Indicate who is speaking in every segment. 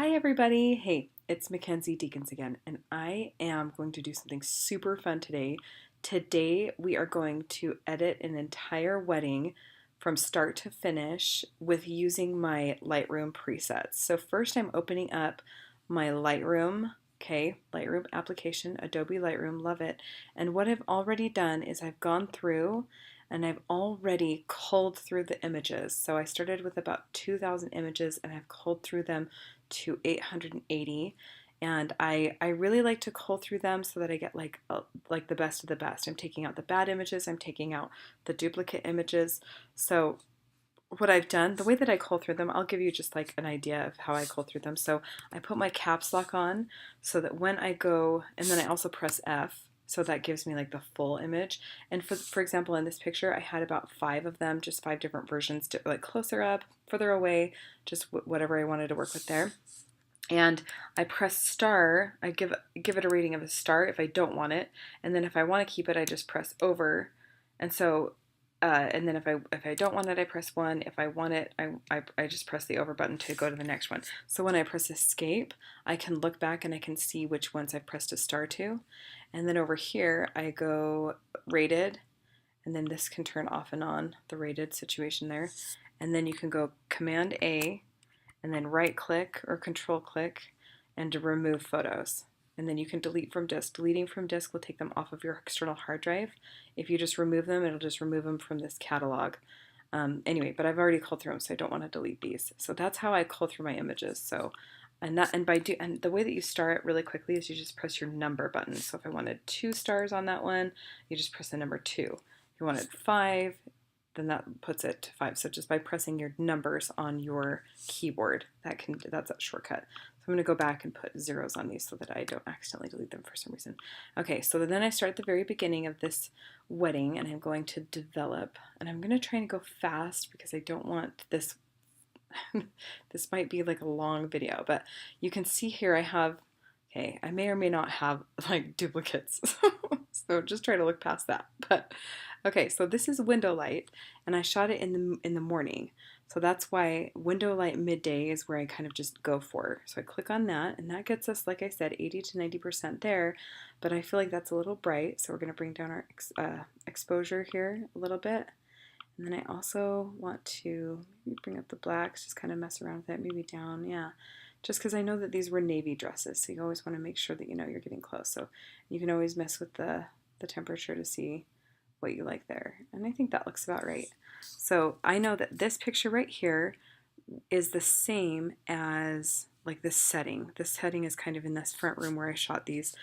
Speaker 1: Hi everybody! Hey, it's Mackenzie Deacons again, and I am going to do something super fun today. Today we are going to edit an entire wedding from start to finish with using my Lightroom presets. So first I'm opening up my Lightroom, Lightroom application, Adobe Lightroom, love it. And what I've already done is I've gone through and I've already culled through the images. So I started with about 2,000 images and I've culled through them to 880, and I really like to cull through them so that I get like the best of the best. I'm taking out the bad images, I'm taking out the duplicate images. So what I've done, the way that I cull through them, I'll give you just like an idea of how I cull through them. So I put my caps lock on so that when I go, and then I also press F, so that gives me like the full image. And for example, in this picture, I had about 5 of them, just 5 different versions, to like closer up, further away, just whatever I wanted to work with there. And I press star. I give it a rating of a star if I don't want it, and then if I want to keep it, I just press over. And so, and then if I don't want it, I press 1. If I want it, I just press the over button to go to the next one. So when I press escape, I can look back and I can see which ones I've pressed a star to. And then over here, I go rated, and then this can turn off and on, the rated situation there. And then you can go Command A, and then right click or control click and to remove photos. And then you can delete from disk. Deleting from disk will take them off of your external hard drive. If you just remove them, it'll just remove them from this catalog. Anyway, but I've already culled through them, so I don't want to delete these. So that's how I cull through my images. So, and the way that you start really quickly is you just press your number button. So if I wanted 2 stars on that one, you just press the number 2. If you wanted 5, then that puts it to 5. So just by pressing your numbers on your keyboard, that's a shortcut. So I'm going to go back and put zeros on these so that I don't accidentally delete them for some reason. Okay, so then I start at the very beginning of this wedding, and I'm going to develop, and I'm going to try and go fast because I don't want this. This might be like a long video, but you can see here I have, okay, I may or may not have like duplicates. So just try to look past that. But okay, so this is window light, and I shot it in the morning. So that's why window light midday is where I kind of just go for. So I click on that, and that gets us, like I said, 80 to 90% there. But I feel like that's a little bright, so we're going to bring down our exposure here a little bit. And then I also want to maybe bring up the blacks, just kind of mess around with it, maybe down, yeah. Just because I know that these were navy dresses, so you always want to make sure that you know you're getting close. So you can always mess with the temperature to see what you like there. And I think that looks about right. So I know that this picture right here is the same as like this setting. This setting is kind of in this front room where I shot these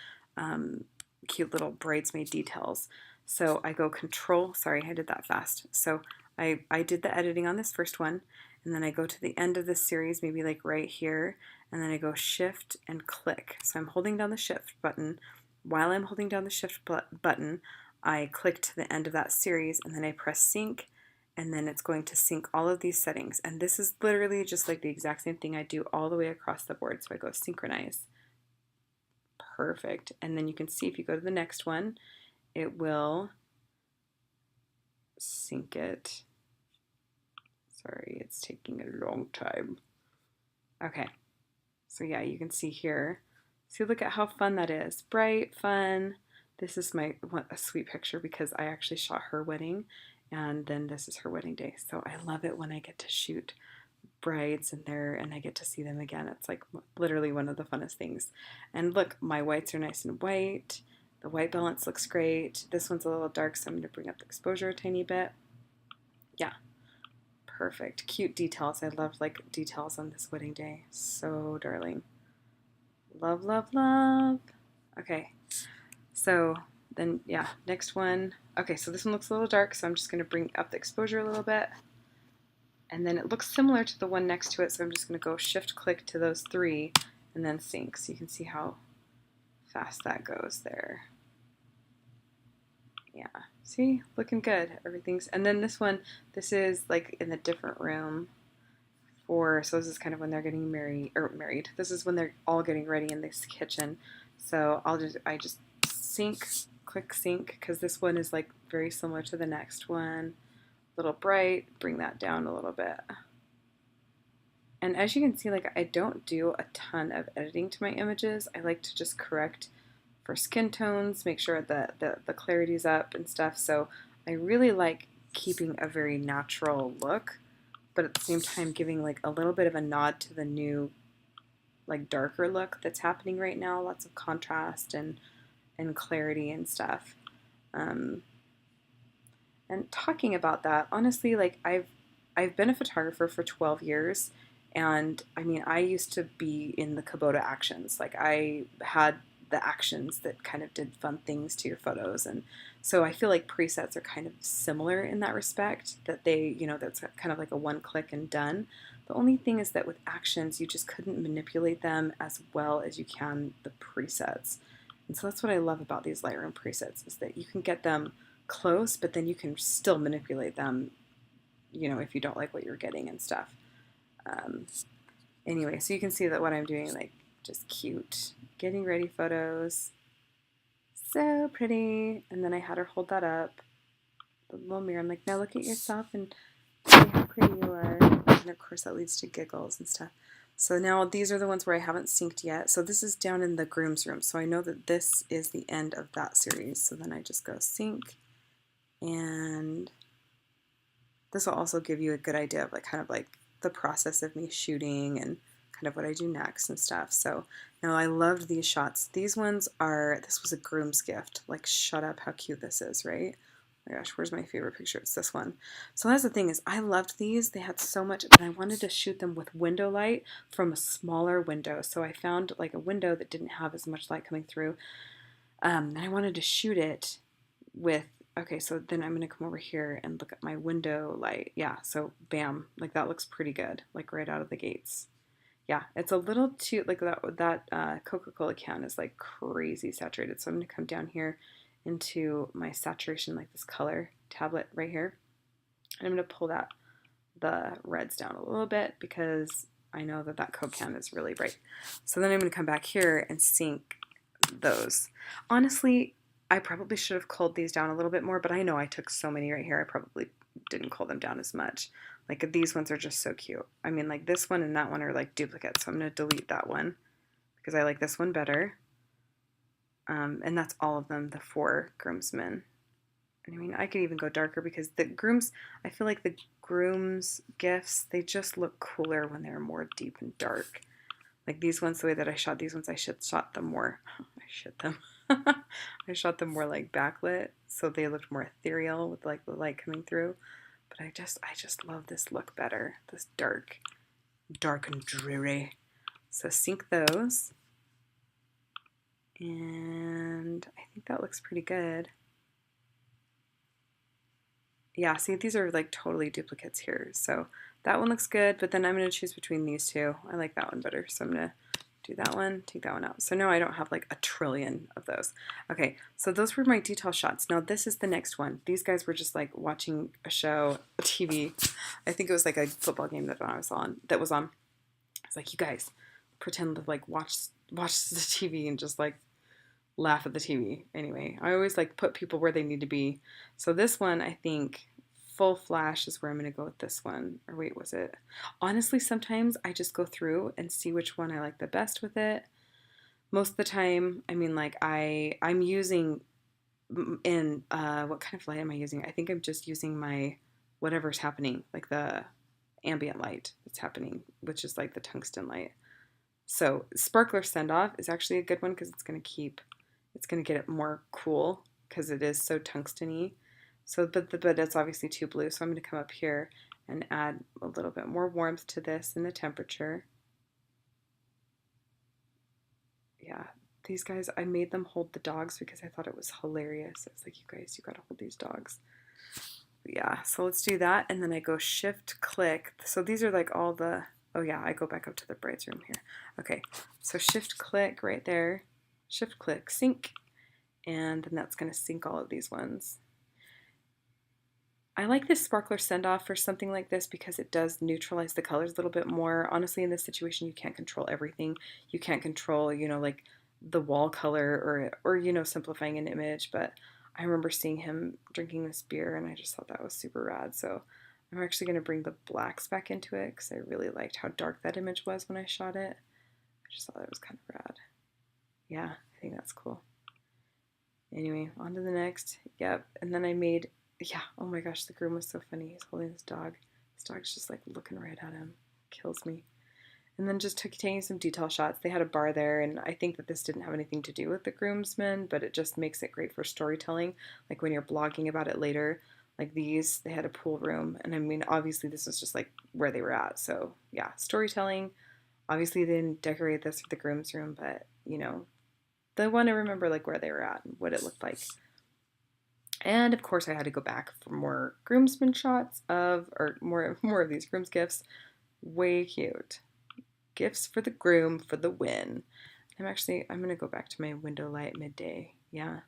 Speaker 1: cute little bridesmaid details. So I go control, sorry, I did that fast. So I did the editing on this first one, and then I go to the end of this series, maybe like right here, and then I go shift and click. So I'm holding down the shift button. While I'm holding down the shift button, I click to the end of that series, and then I press sync, and then it's going to sync all of these settings. And this is literally just like the exact same thing I do all the way across the board. So I go synchronize. Perfect. And then you can see if you go to the next one, it will sync it. Sorry, it's taking a long time. Okay, so yeah, you can see here. See, look at how fun that is. Bright, fun. This is a sweet picture because I actually shot her wedding, and then this is her wedding day. So I love it when I get to shoot brides and I get to see them again. It's like literally one of the funnest things. And look, my whites are nice and white. The white balance looks great. This one's a little dark, so I'm going to bring up the exposure a tiny bit. Yeah, perfect. Cute details. I love like details on this wedding day. So darling. Love, love, love. Okay, so then yeah, next one. Okay, so this one looks a little dark, so I'm just going to bring up the exposure a little bit. And then it looks similar to the one next to it, so I'm just going to go shift click to those 3 and then sync, so you can see how fast that goes there. Yeah, see, looking good. Everything's, and then this one, this is like in a different room so this is kind of when they're getting married. This is when they're all getting ready in this kitchen. So I just sync, click sync, because this one is like very similar to the next one. A little bright, bring that down a little bit. And as you can see, like I don't do a ton of editing to my images. I like to just correct for skin tones, make sure that the clarity's up and stuff. So I really like keeping a very natural look, but at the same time giving like a little bit of a nod to the new like darker look that's happening right now. Lots of contrast and clarity and stuff. Um, and talking about that, honestly, like I've been a photographer for 12 years, and I mean, I used to be in the Kubota actions. Like I had the actions that kind of did fun things to your photos, and so I feel like presets are kind of similar in that respect. That they, you know, that's kind of like a one click and done. The only thing is that with actions, you just couldn't manipulate them as well as you can the presets. And so that's what I love about these Lightroom presets is that you can get them close, but then you can still manipulate them, you know, if you don't like what you're getting and stuff. Um, anyway, so you can see that what I'm doing, like, just cute. Getting ready photos. So pretty. And then I had her hold that up. The little mirror. I'm like, now look at yourself and see how pretty you are. And of course that leads to giggles and stuff. So now these are the ones where I haven't synced yet. So this is down in the groom's room. So I know that this is the end of that series. So then I just go sync. And this will also give you a good idea of like kind of like the process of me shooting and kind of what I do next and stuff. So now I loved these shots. These ones are, this was a groom's gift. Like, shut up how cute this is, right? Oh my gosh, where's my favorite picture? It's this one. So that's the thing is I loved these. They had so much, but I wanted to shoot them with window light from a smaller window. So I found like a window that didn't have as much light coming through. And I wanted to shoot it with, okay, so then I'm going to come over here and look at my window light. Yeah, so bam, like that looks pretty good, like right out of the gates. Yeah, it's a little too, like that Coca-Cola can is like crazy saturated. So I'm going to come down here into my saturation, like this color tablet right here. And I'm going to pull the reds down a little bit because I know that that Coke can is really bright. So then I'm going to come back here and sync those. Honestly, I probably should have culled these down a little bit more, but I know I took so many right here, I probably didn't cull them down as much. Like these ones are just so cute. I mean, like this one and that one are like duplicates, so I'm going to delete that one because I like this one better. And that's all of them, the 4 groomsmen. And I mean, I could even go darker because the grooms, I feel like the grooms gifts, they just look cooler when they're more deep and dark. Like these ones, the way that I shot these ones, I should shot them more. I shot them. I shot them more like backlit, so they looked more ethereal with like the light coming through. But I just love this look better. This dark and dreary. So sync those, and I think that looks pretty good. Yeah, see, these are like totally duplicates here. So that one looks good, but then I'm going to choose between these two. I like that one better, so I'm going to do that one, take that one out. So now I don't have like a trillion of those. Okay, so those were my detail shots. Now this is the next one. These guys were just like watching a show, a TV. I think it was like a football game that I was on. I was like, you guys pretend to like watch the TV and just like laugh at the TV. Anyway, I always like put people where they need to be. So this one, I think full flash is where I'm going to go with this one. Or wait, was it? Honestly, sometimes I just go through and see which one I like the best with it. Most of the time, I mean, like I'm using in what kind of light am I using? I think I'm just using my whatever's happening, like the ambient light that's happening, which is like the tungsten light. So sparkler send off is actually a good one because it's going to get it more cool because it is so tungsten-y. So, but it's obviously too blue, so I'm going to come up here and add a little bit more warmth to this and the temperature. Yeah, these guys, I made them hold the dogs because I thought it was hilarious. I was like, you guys, you got to hold these dogs. But yeah, so let's do that, and then I go shift click. So these are like all the, oh yeah, I go back up to the bride's room here. Okay, so shift click right there, shift click sync, and then that's going to sync all of these ones. I like this sparkler send off for something like this because it does neutralize the colors a little bit more. Honestly, in this situation, you can't control everything. You can't control, you know, like the wall color or you know, simplifying an image. But I remember seeing him drinking this beer and I just thought that was super rad. So I'm actually going to bring the blacks back into it because I really liked how dark that image was when I shot it. I just thought it was kind of rad. Yeah, I think that's cool. Anyway, on to the next. Yep, and then I made, yeah, oh my gosh, the groom was so funny. He's holding his dog. His dog's just like looking right at him. Kills me. And then just taking some detail shots. They had a bar there, and I think that this didn't have anything to do with the groomsmen, but it just makes it great for storytelling. Like when you're blogging about it later, like these, they had a pool room, and I mean, obviously this was just like where they were at. So yeah, storytelling. Obviously they didn't decorate this for the groom's room, but you know, they want to remember like where they were at and what it looked like. And of course I had to go back for more groomsmen shots or more of these groom's gifts. Way cute. Gifts for the groom for the win. I'm going to go back to my window light midday. Yeah.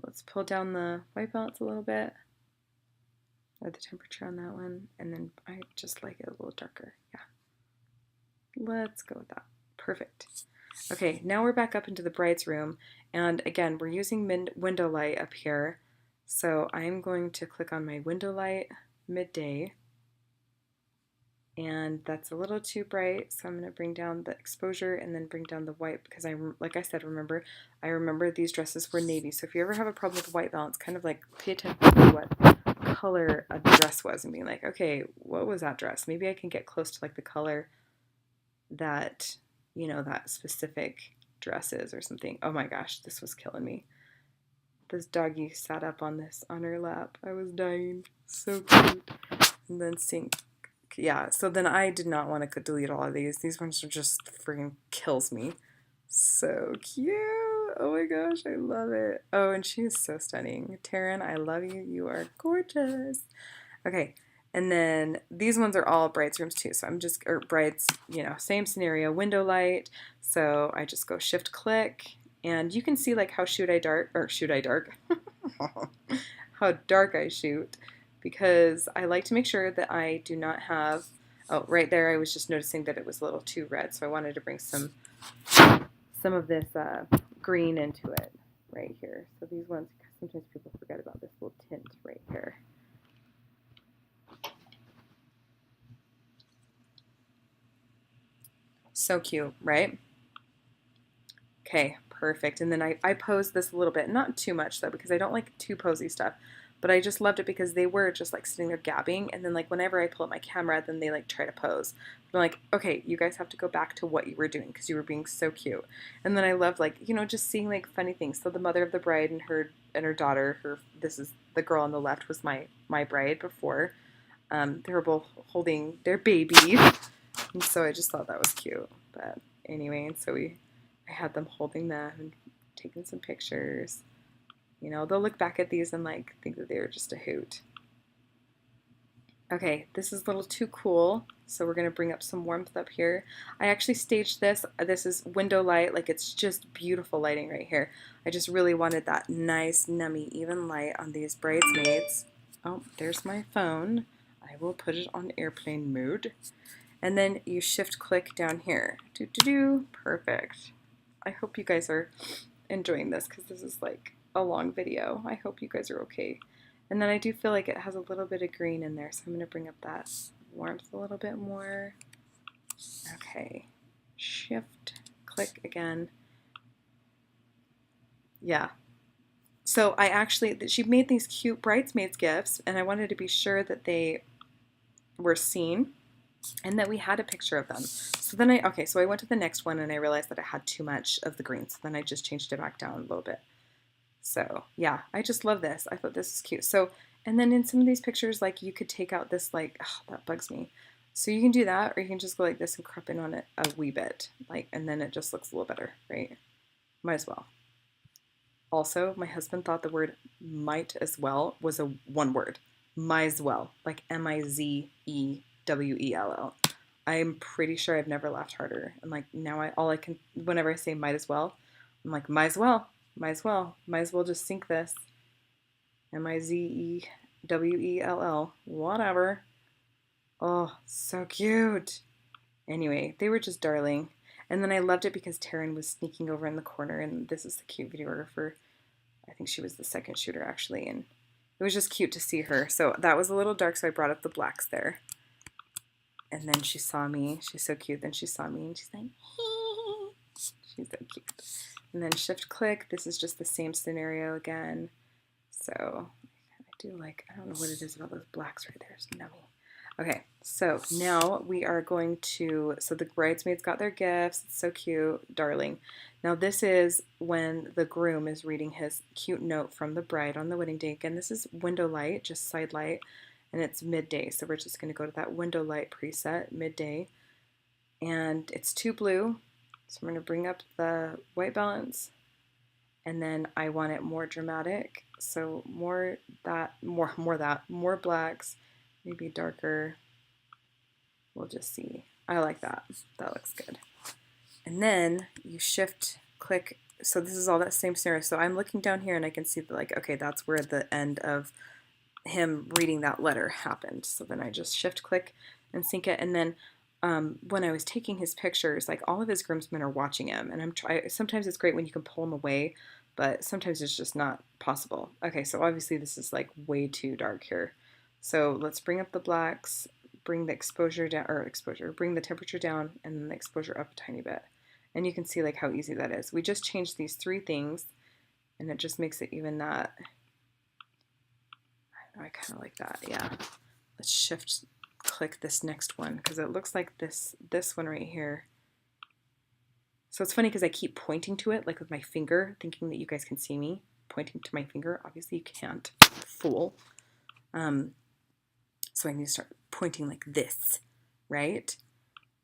Speaker 1: Let's pull down the white balance a little bit. Or the temperature on that one. And then I just like it a little darker. Yeah. Let's go with that. Perfect. Okay, now we're back up into the bride's room. And again, we're using window light up here. So I'm going to click on my window light midday. And that's a little too bright, so I'm going to bring down the exposure and then bring down the white because like I said, I remember these dresses were navy. So if you ever have a problem with white balance, kind of like pay attention to what color a dress was and being like, okay, what was that dress? Maybe I can get close to like the color that, you know, that specific dress is or something. Oh my gosh, this was killing me. This doggy sat up on her lap. I was dying. So cute. And then sync. Yeah, so then I did not want to delete all of these. These ones are just freaking kills me. So cute. Oh my gosh, I love it. Oh, and she is so stunning. Taryn, I love you. You are gorgeous. Okay, and then these ones are all brides rooms too. So I'm just, or brides, you know, same scenario, window light. So I just go shift click and you can see like how shoot I dark, how dark I shoot. Because I like to make sure that I do not have, oh, right there I was just noticing that it was a little too red, so I wanted to bring some of this green into it right here. So these ones, sometimes people forget about this little tint right here. So cute, right? Okay, perfect. And then I posed this a little bit, not too much though, because I don't like too posy stuff. But I just loved it because they were just like sitting there gabbing, and then like whenever I pull up my camera, then they like try to pose. I'm like, okay, you guys have to go back to what you were doing because you were being so cute. And then I loved like, you know, just seeing like funny things. So the mother of the bride and her daughter, this is the girl on the left was my bride before. They were both holding their baby, and so I just thought that was cute. But anyway, and so I had them holding them and taking some pictures. You know, they'll look back at these and like think that they were just a hoot. Okay, this is a little too cool, so we're gonna bring up some warmth up here. I actually staged this. This is window light, like it's just beautiful lighting right here. I just really wanted that nice, nummy, even light on these bridesmaids. Oh, there's my phone. I will put it on airplane mode. And then you shift click down here. Perfect. I hope you guys are enjoying this because this is like a long video. I hope you guys are okay. And then I do feel like it has a little bit of green in there, so I'm going to bring up that warmth a little bit more. Okay, shift, click again. Yeah. So she made these cute bridesmaids gifts, and I wanted to be sure that they were seen and that we had a picture of them. So then so I went to the next one and I realized that I had too much of the green, so then I just changed it back down a little bit. So yeah, I just love this. I thought this is cute. So, and then in some of these pictures, like you could take out this, like, oh, that bugs me. So you can do that, or you can just go like this and crop in on it a wee bit, like, and then it just looks a little better, right? Might as well. Also, my husband thought the word might as well was a one word. Might as well, like Mizewell. I'm pretty sure I've never laughed harder. And like now whenever I say might as well, I'm like, might as well. Might as well just sync this. Mizewell, whatever. Oh, so cute. Anyway, they were just darling. And then I loved it because Taryn was sneaking over in the corner, and this is the cute videographer. I think she was the second shooter actually, and it was just cute to see her. So that was a little dark, so I brought up the blacks there. And then she saw me. She's so cute. Then she saw me and she's like, she's so cute. And then shift click. This is just the same scenario again. So I do like, I don't know what it is about those blacks right there. It's nummy. Okay, so now we are going to, so the bridesmaids got their gifts. It's so cute, darling. Now this is when the groom is reading his cute note from the bride on the wedding day. Again, this is window light, just side light, and it's midday. So we're just going to go to that window light preset, midday. And it's too blue, so I'm going to bring up the white balance. And then I want it more dramatic, so more blacks, maybe darker. We'll just see. I like that. That looks good. And then you shift click. So this is all that same scenario. So I'm looking down here and I can see that, like, okay, that's where the end of him reading that letter happened. So then I just shift click and sync it. And then when I was taking his pictures, like all of his groomsmen are watching him, and sometimes it's great when you can pull him away, but sometimes it's just not possible. Okay, so obviously this is like way too dark here. So let's bring up the blacks, bring the exposure down, bring the temperature down, and then the exposure up a tiny bit. And you can see like how easy that is. We just changed these 3 things, and it just makes it even that. I kind of like that, yeah. Let's shift click this next one, because it looks like this one right here. So it's funny because I keep pointing to it like with my finger, thinking that you guys can see me pointing to my finger. Obviously you can't, fool. So I need to start pointing like this, right?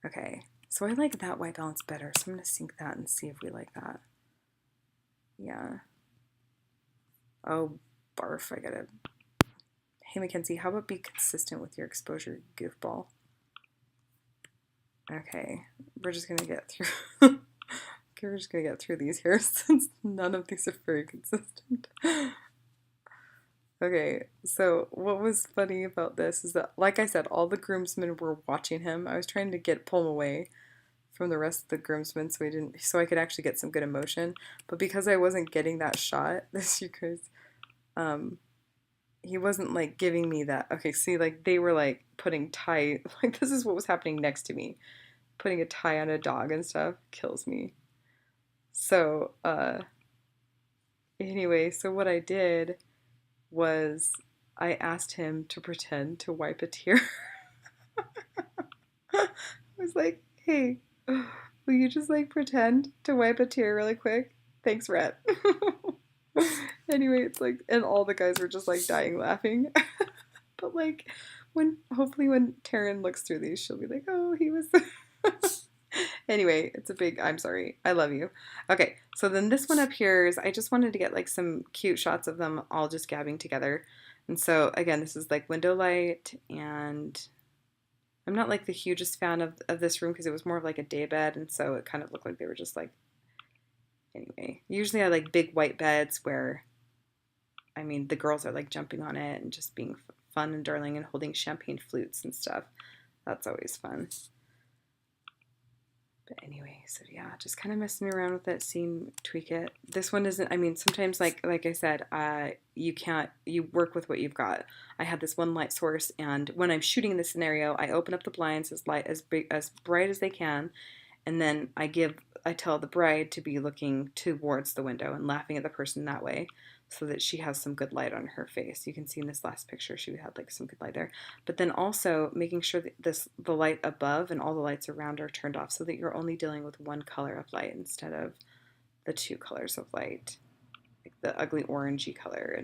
Speaker 1: Okay, so I like that white balance better, so I'm going to sync that and see if we like that. Yeah. Oh, barf, I gotta... Hey, Mackenzie, how about be consistent with your exposure, goofball? Okay, we're just going to get through... okay, we're just going to get through these here since none of these are very consistent. Okay, so what was funny about this is that, like I said, all the groomsmen were watching him. I was trying to pull him away from the rest of the groomsmen so I could actually get some good emotion. But because I wasn't getting that shot, you guys, he wasn't like giving me that. Okay, see, like they were like putting tie, like this is what was happening next to me. Putting a tie on a dog and stuff kills me. So, anyway, so what I did was I asked him to pretend to wipe a tear. I was like, hey, will you just like pretend to wipe a tear really quick? Thanks, Rhett. Anyway, it's like, and all the guys were just like dying laughing. But like, hopefully when Taryn looks through these, she'll be like, oh, he was... Anyway, it's a big, I'm sorry. I love you. Okay, so then this one up here is, I just wanted to get like some cute shots of them all just gabbing together. And so again, this is like window light, and I'm not like the hugest fan of this room because it was more of like a day bed, and so it kind of looked like they were just like, anyway. Usually I like big white beds where, I mean, the girls are like jumping on it and just being fun and darling and holding champagne flutes and stuff. That's always fun. But anyway, so yeah, just kind of messing around with it, tweak it. This one isn't, I mean, sometimes like I said, you work with what you've got. I had this one light source, and when I'm shooting this scenario, I open up the blinds as bright as they can, and then I tell the bride to be looking towards the window and laughing at the person that way, so that she has some good light on her face. You can see in this last picture she had like some good light there. But then also making sure that the light above and all the lights around are turned off, so that you're only dealing with one color of light instead of the 2 colors of light, like the ugly orangey color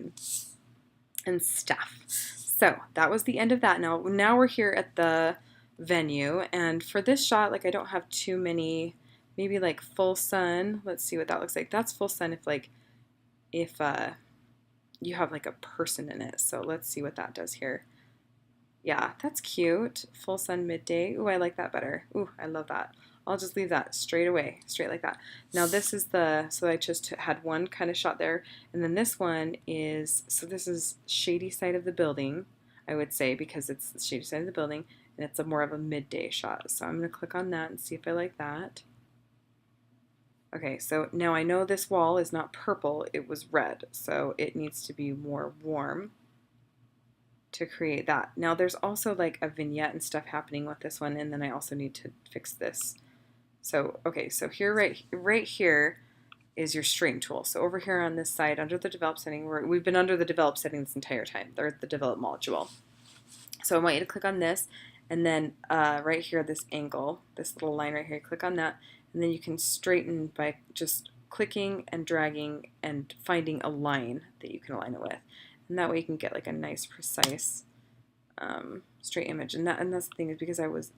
Speaker 1: and stuff. So that was the end of that. Now we're here at the venue, and for this shot, like I don't have too many, maybe like full sun. Let's see what that looks like. That's full sun if you have like a person in it. So let's see what that does here. Yeah, that's cute. Full sun midday. Ooh, I like that better. Ooh, I love that. I'll just leave that straight like that. Now this is so I just had one kind of shot there, and then this one is, so this is shady side of the building, I would say, because it's the shady side of the building, and it's more of a midday shot. So I'm going to click on that and see if I like that. Okay, so now I know this wall is not purple, it was red, so it needs to be more warm. to create that. Now there's also like a vignette and stuff happening with this one, and then I also need to fix this. So, okay, so here, right here is your straighten tool. So over here on this side, under the develop setting, we've been under the develop setting this entire time. They're the develop module. So I want you to click on this, and then right here, this angle, this little line right here, you click on that, and then you can straighten by just clicking and dragging and finding a line that you can align it with. And that way you can get like a nice, precise, straight image. And that's the thing, is because I was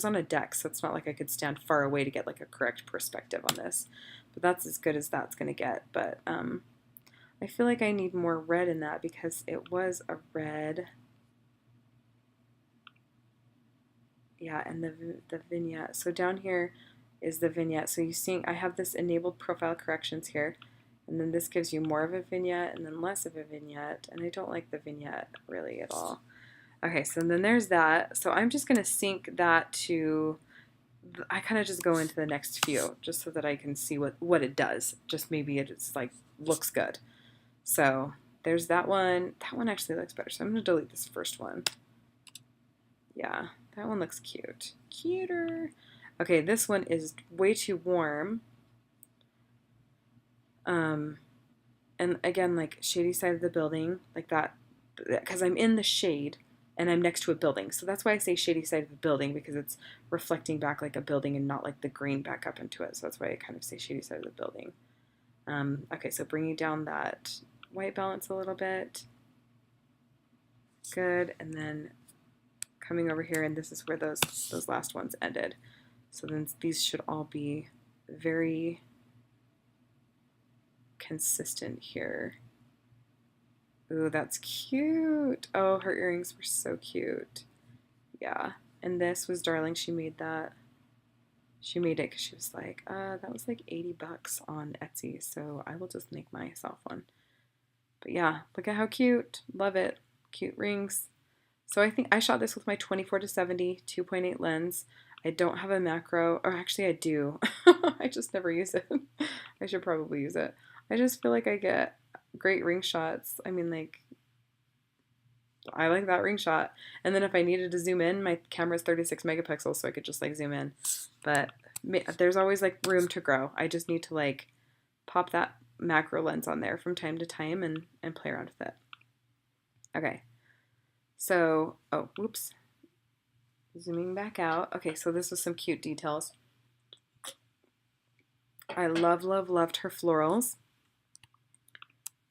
Speaker 1: on a deck, so it's not like I could stand far away to get like a correct perspective on this. But that's as good as that's going to get. But I feel like I need more red in that, because it was a red. Yeah, and the vignette. So down here is the vignette. So you see, I have this enabled profile corrections here, and then this gives you more of a vignette and then less of a vignette, and I don't like the vignette really at all. Okay, so then there's that. So I'm just going to sync that to, I kind of just go into the next few just so that I can see what it does. Just maybe it's like looks good. So there's that one. That one actually looks better. So I'm going to delete this first one. Yeah, that one looks cute. Cuter. Okay, this one is way too warm. And again, like shady side of the building, like that, because I'm in the shade and I'm next to a building. So that's why I say shady side of the building, because it's reflecting back like a building and not like the green back up into it. So that's why I kind of say shady side of the building. Okay, so bringing down that white balance a little bit. Good, and then coming over here, and this is where those last ones ended. So then these should all be very consistent here. Ooh, that's cute. Oh, her earrings were so cute. Yeah, and this was darling. She made that. She made it because she was like, that was like 80 bucks on Etsy, so I will just make myself one. But yeah, look at how cute. Love it. Cute rings. So I think I shot this with my 24-70 2.8 lens. I don't have a macro, or actually I do. I just never use it. I should probably use it. I just feel like I get great ring shots. I mean, like, I like that ring shot. And then if I needed to zoom in, my camera's 36 megapixels, so I could just like zoom in. But there's always like room to grow. I just need to like pop that macro lens on there from time to time and play around with it. Okay. So, oh, whoops. Zooming back out. Okay, so this was some cute details. I loved her florals.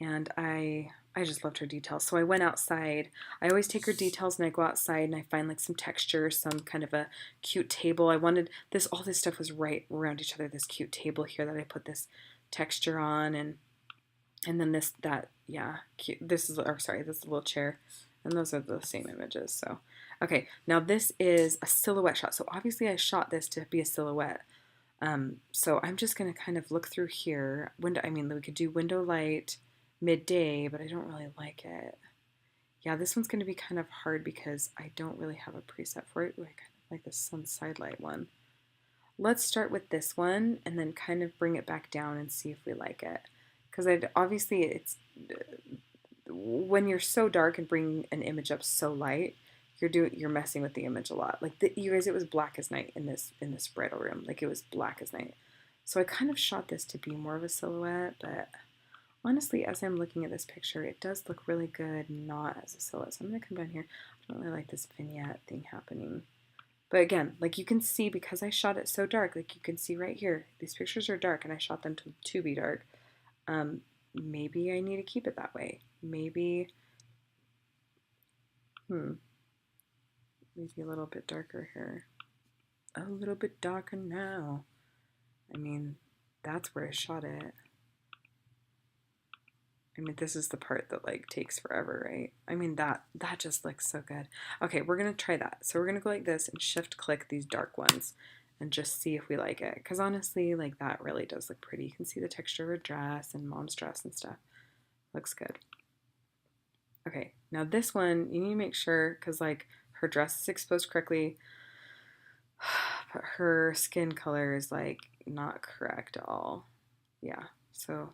Speaker 1: And I just loved her details. So I went outside. I always take her details and I go outside and I find like some texture, some kind of a cute table. I wanted this, all this stuff was right around each other. This cute table here that I put this texture on, and then this, yeah, cute. This is, or sorry, this is a little chair. And those are the same images. So, okay, now this is a silhouette shot. So obviously I shot this to be a silhouette. So I'm just going to kind of look through here. We could do window light, midday, but I don't really like it. Yeah, this one's going to be kind of hard because I don't really have a preset for it. Ooh, I kind of like the sun sidelight one. Let's start with this one and then kind of bring it back down and see if we like it. Because obviously it's, when you're so dark and bringing an image up so light, you're messing with the image a lot. Like you guys, it was black as night in this bridal room. Like it was black as night. So I kind of shot this to be more of a silhouette, but honestly, as I'm looking at this picture, it does look really good not as a silhouette. So I'm going to come down here. I don't really like this vignette thing happening. But again, like you can see, because I shot it so dark, like you can see right here, these pictures are dark and I shot them to be dark. Maybe I need to keep it that way. Maybe a little bit darker here. A little bit darker now. I mean, that's where I shot it. I mean, this is the part that like takes forever, right? I mean, that just looks so good. Okay, we're gonna try that. So we're gonna go like this and shift click these dark ones and just see if we like it. Because honestly, like that really does look pretty. You can see the texture of her dress and mom's dress and stuff. Looks good. Okay, now this one, you need to make sure, because like her dress is exposed correctly, but her skin color is like not correct at all. Yeah, so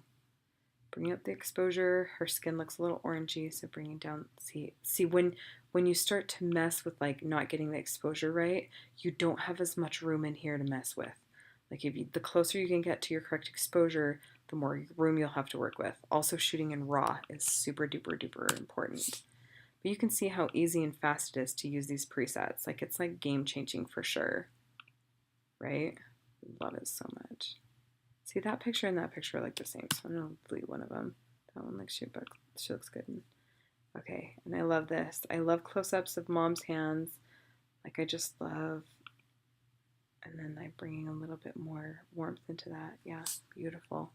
Speaker 1: Bring up the exposure. Her skin looks a little orangey, so bringing down, see when you start to mess with like not getting the exposure right, you don't have as much room in here to mess with. Like the closer you can get to your correct exposure, the more room you'll have to work with. Also, shooting in RAW is super duper duper important. But you can see how easy and fast it is to use these presets. Like it's like game changing for sure, right? Love it so much. See, that picture and that picture are like the same, so I'm gonna delete one of them. That one looks cute, but she looks good. Okay, and I love this. I love close-ups of mom's hands. Like I just love, and then I'm bringing a little bit more warmth into that. Yeah, beautiful.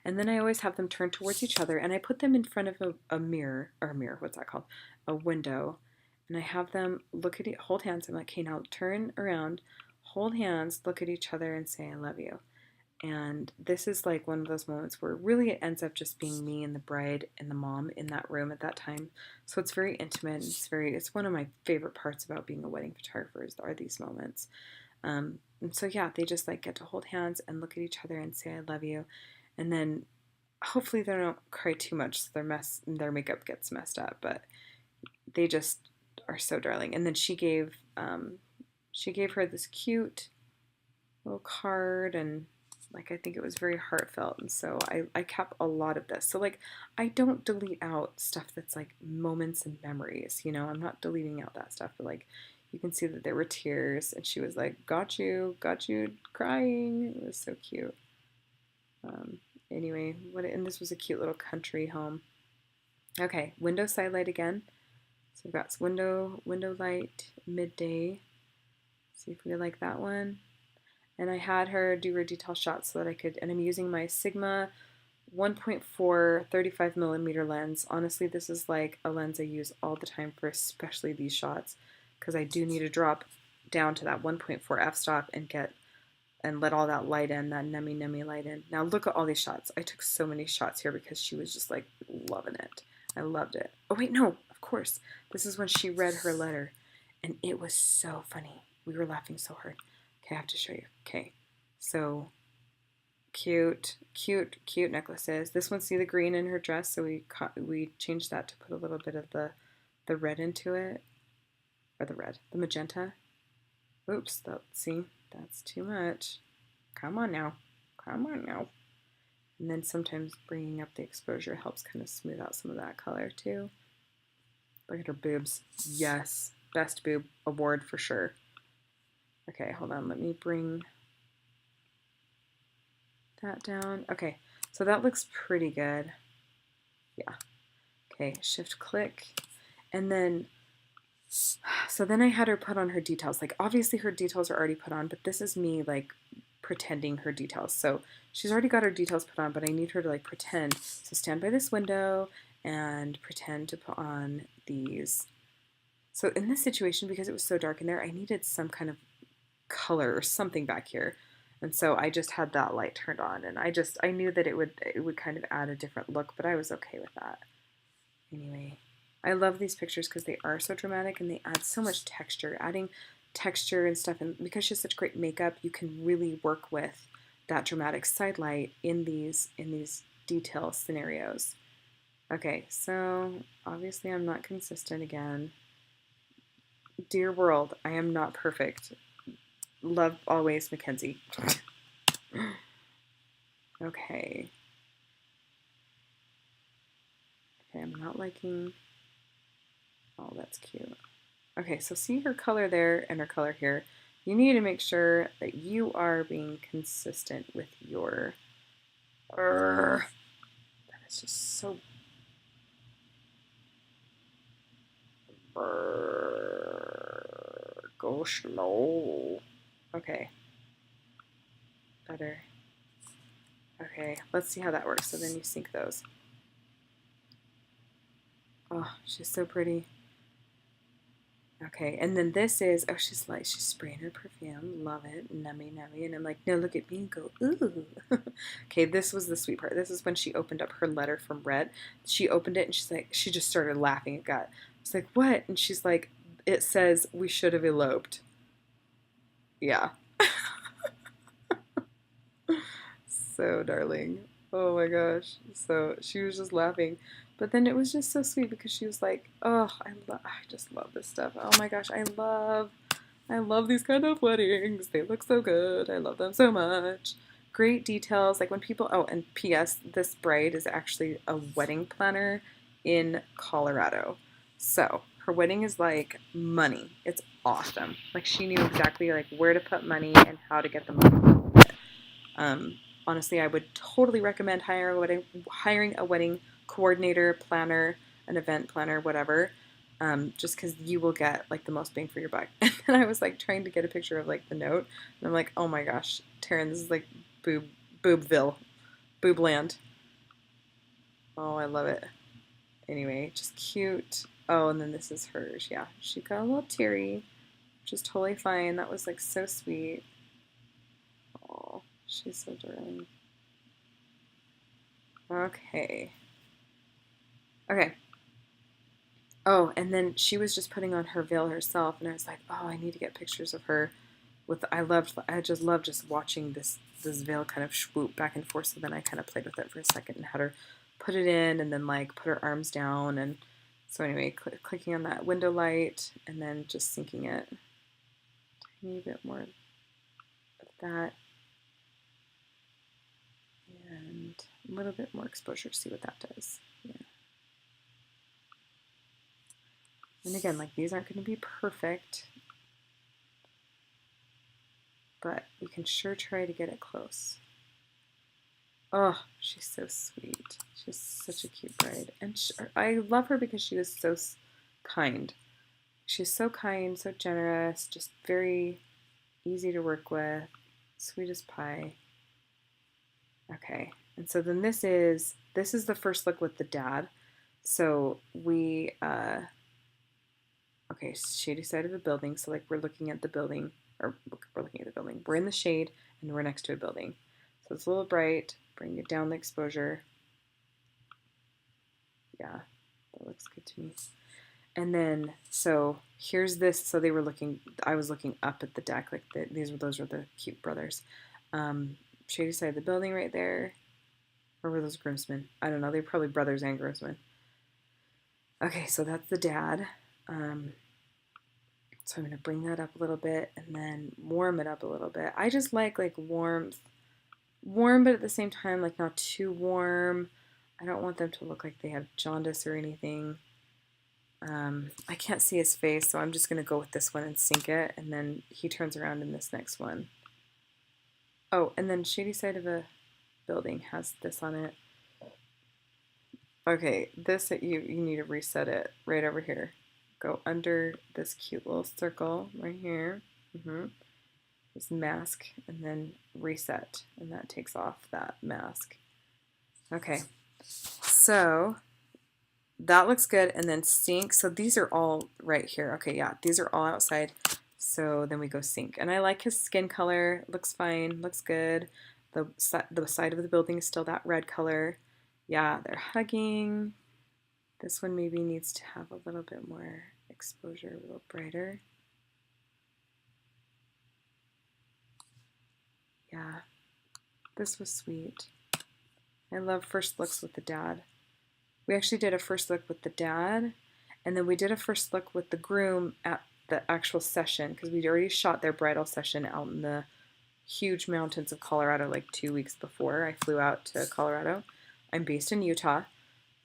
Speaker 1: And then I always have them turn towards each other, and I put them in front of a mirror, what's that called? A window. And I have them look at it, hold hands. I'm like, okay, now turn around, hold hands, look at each other, and say, I love you. And this is like one of those moments where really it ends up just being me and the bride and the mom in that room at that time. So it's very intimate. It's one of my favorite parts about being a wedding photographer are these moments. And so yeah, they just like get to hold hands and look at each other and say, I love you. And then hopefully they don't cry too much so their makeup gets messed up, but they just are so darling. And then she gave her this cute little card, and like I think it was very heartfelt, and so I kept a lot of this. So like I don't delete out stuff that's like moments and memories, you know. I'm not deleting out that stuff, but like you can see that there were tears, and she was like, got you crying. It was so cute. Anyway, and this was a cute little country home. Okay, window side light again. So we've got window light, midday. See if we like that one. And I had her do her detail shots so that I could, and I'm using my Sigma 1.4 35mm lens. Honestly, this is like a lens I use all the time for especially these shots, because I do need to drop down to that 1.4 f-stop and let all that light in, that nummy light in. Now look at all these shots. I took so many shots here because she was just like loving it. I loved it. Oh wait, no, of course. This is when she read her letter, and it was so funny. We were laughing so hard. Okay, I have to show you. Okay, so cute necklaces. This one, see the green in her dress, so we changed that to put a little bit of the red into it, or the magenta. Oops, see, that's too much. Come on now. And then sometimes bringing up the exposure helps kind of smooth out some of that color too. Look at her boobs. Yes, best boob award for sure. Okay, hold on, let me bring that down. Okay, so that looks pretty good. Yeah. Okay, shift click. And then, so then I had her put on her details. Like obviously her details are already put on, but this is me like pretending her details. So she's already got her details put on, but I need her to like pretend. So stand by this window and pretend to put on these. So in this situation, because it was so dark in there, I needed some kind of color or something back here, and so I just had that light turned on, and I knew that it would kind of add a different look, but I was okay with that. Anyway, I love these pictures because they are so dramatic and they add so much texture, adding texture and stuff, and because she has such great makeup, you can really work with that dramatic side light in these detail scenarios. Okay, so obviously I'm not consistent again. Dear world, I am not perfect. Love always, Mackenzie. Okay. Okay, I'm not liking. Oh, that's cute. Okay, so see her color there and her color here. You need to make sure that you are being consistent with your. That is just so. Go slow. Okay. Better. Okay, let's see how that works. So then you sync those. Oh, she's so pretty. Okay, and then this is, oh, she's spraying her perfume. Love it. Nummy. And I'm like, no, look at me and go, ooh. Okay, this was the sweet part. This is when she opened up her letter from Red. She opened it and she's like, she just started laughing. It's like, what? And she's like, it says we should have eloped. Yeah. So darling. Oh my gosh. So she was just laughing. But then it was just so sweet because she was like, "Oh, I just love this stuff. Oh my gosh, I love these kind of weddings. They look so good. I love them so much. Great details. Like when people, oh, and P.S., this bride is actually a wedding planner in Colorado. So her wedding is like money. It's awesome. Like she knew exactly like where to put money and how to get the money. Honestly, I would totally recommend hiring a wedding coordinator, planner, an event planner, whatever. Just because you will get like the most bang for your buck. And then I was like trying to get a picture of like the note, and I'm like, oh my gosh, Taryn, this is like boobville, boobland. Oh, I love it. Anyway, just cute. Oh, and then this is hers. Yeah, she got a little teary, which is totally fine. That was like so sweet. Oh, she's so darling. Okay. Okay. Oh, and then she was just putting on her veil herself, and I was like, oh, I need to get pictures of her. I just love just watching this veil kind of swoop back and forth. So then I kind of played with it for a second and had her put it in, and then like put her arms down, and so anyway, clicking on that window light, and then just syncing it. Tiny bit more of that, and a little bit more exposure. See what that does. Yeah. And again, like these aren't going to be perfect, but we can sure try to get it close. Oh, she's so sweet. She's such a cute bride. And I love her because she was so kind. She's so kind, so generous, just very easy to work with, sweet as pie. Okay, and so then this is the first look with the dad. So we, okay, shady side of the building. So like we're looking at the building, or we're looking at the building. We're in the shade and we're next to a building. So it's a little bright. Bring it down the exposure. Yeah, that looks good to me. And then, so here's this. So they were looking, I was looking up at the deck, like those were the cute brothers. Shady side of the building right there. Or were those groomsmen? I don't know. They're probably brothers and groomsmen. Okay, so that's the dad. So I'm going to bring that up a little bit and then warm it up a little bit. I just like warmth, but at the same time, like not too warm. I don't want them to look like they have jaundice or anything. I can't see his face, so I'm just going to go with this one and sync it, and then he turns around in this next one. Oh, and then Shady Side of a Building has this on it. Okay, this, you need to reset it right over here. Go under this cute little circle right here. This mask, and then reset, and that takes off that mask. Okay, so that looks good. And then sync. So these are all right here. Okay, yeah, these are all outside. So then we go sync. And I like his skin color. Looks fine. Looks good. The side of the building is still that red color. Yeah, they're hugging. This one maybe needs to have a little bit more exposure, a little brighter. Yeah, this was sweet. I love first looks with the dad. We actually did a first look with the dad, and then we did a first look with the groom at the actual session because we'd already shot their bridal session out in the huge mountains of Colorado like 2 weeks before I flew out to Colorado. I'm based in Utah,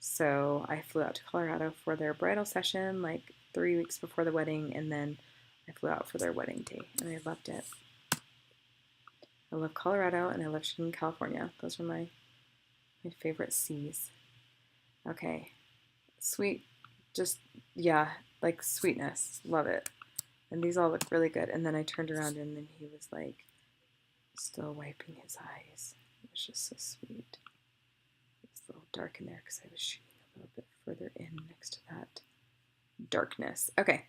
Speaker 1: so I flew out to Colorado for their bridal session like 3 weeks before the wedding, and then I flew out for their wedding day, and I loved it. I love Colorado, and I love shooting in California. Those are my favorite seas. Okay, sweet, just, yeah, like sweetness, love it. And these all look really good. And then I turned around, and then he was like still wiping his eyes. It was just so sweet. It's a little dark in there because I was shooting a little bit further in next to that darkness. Okay,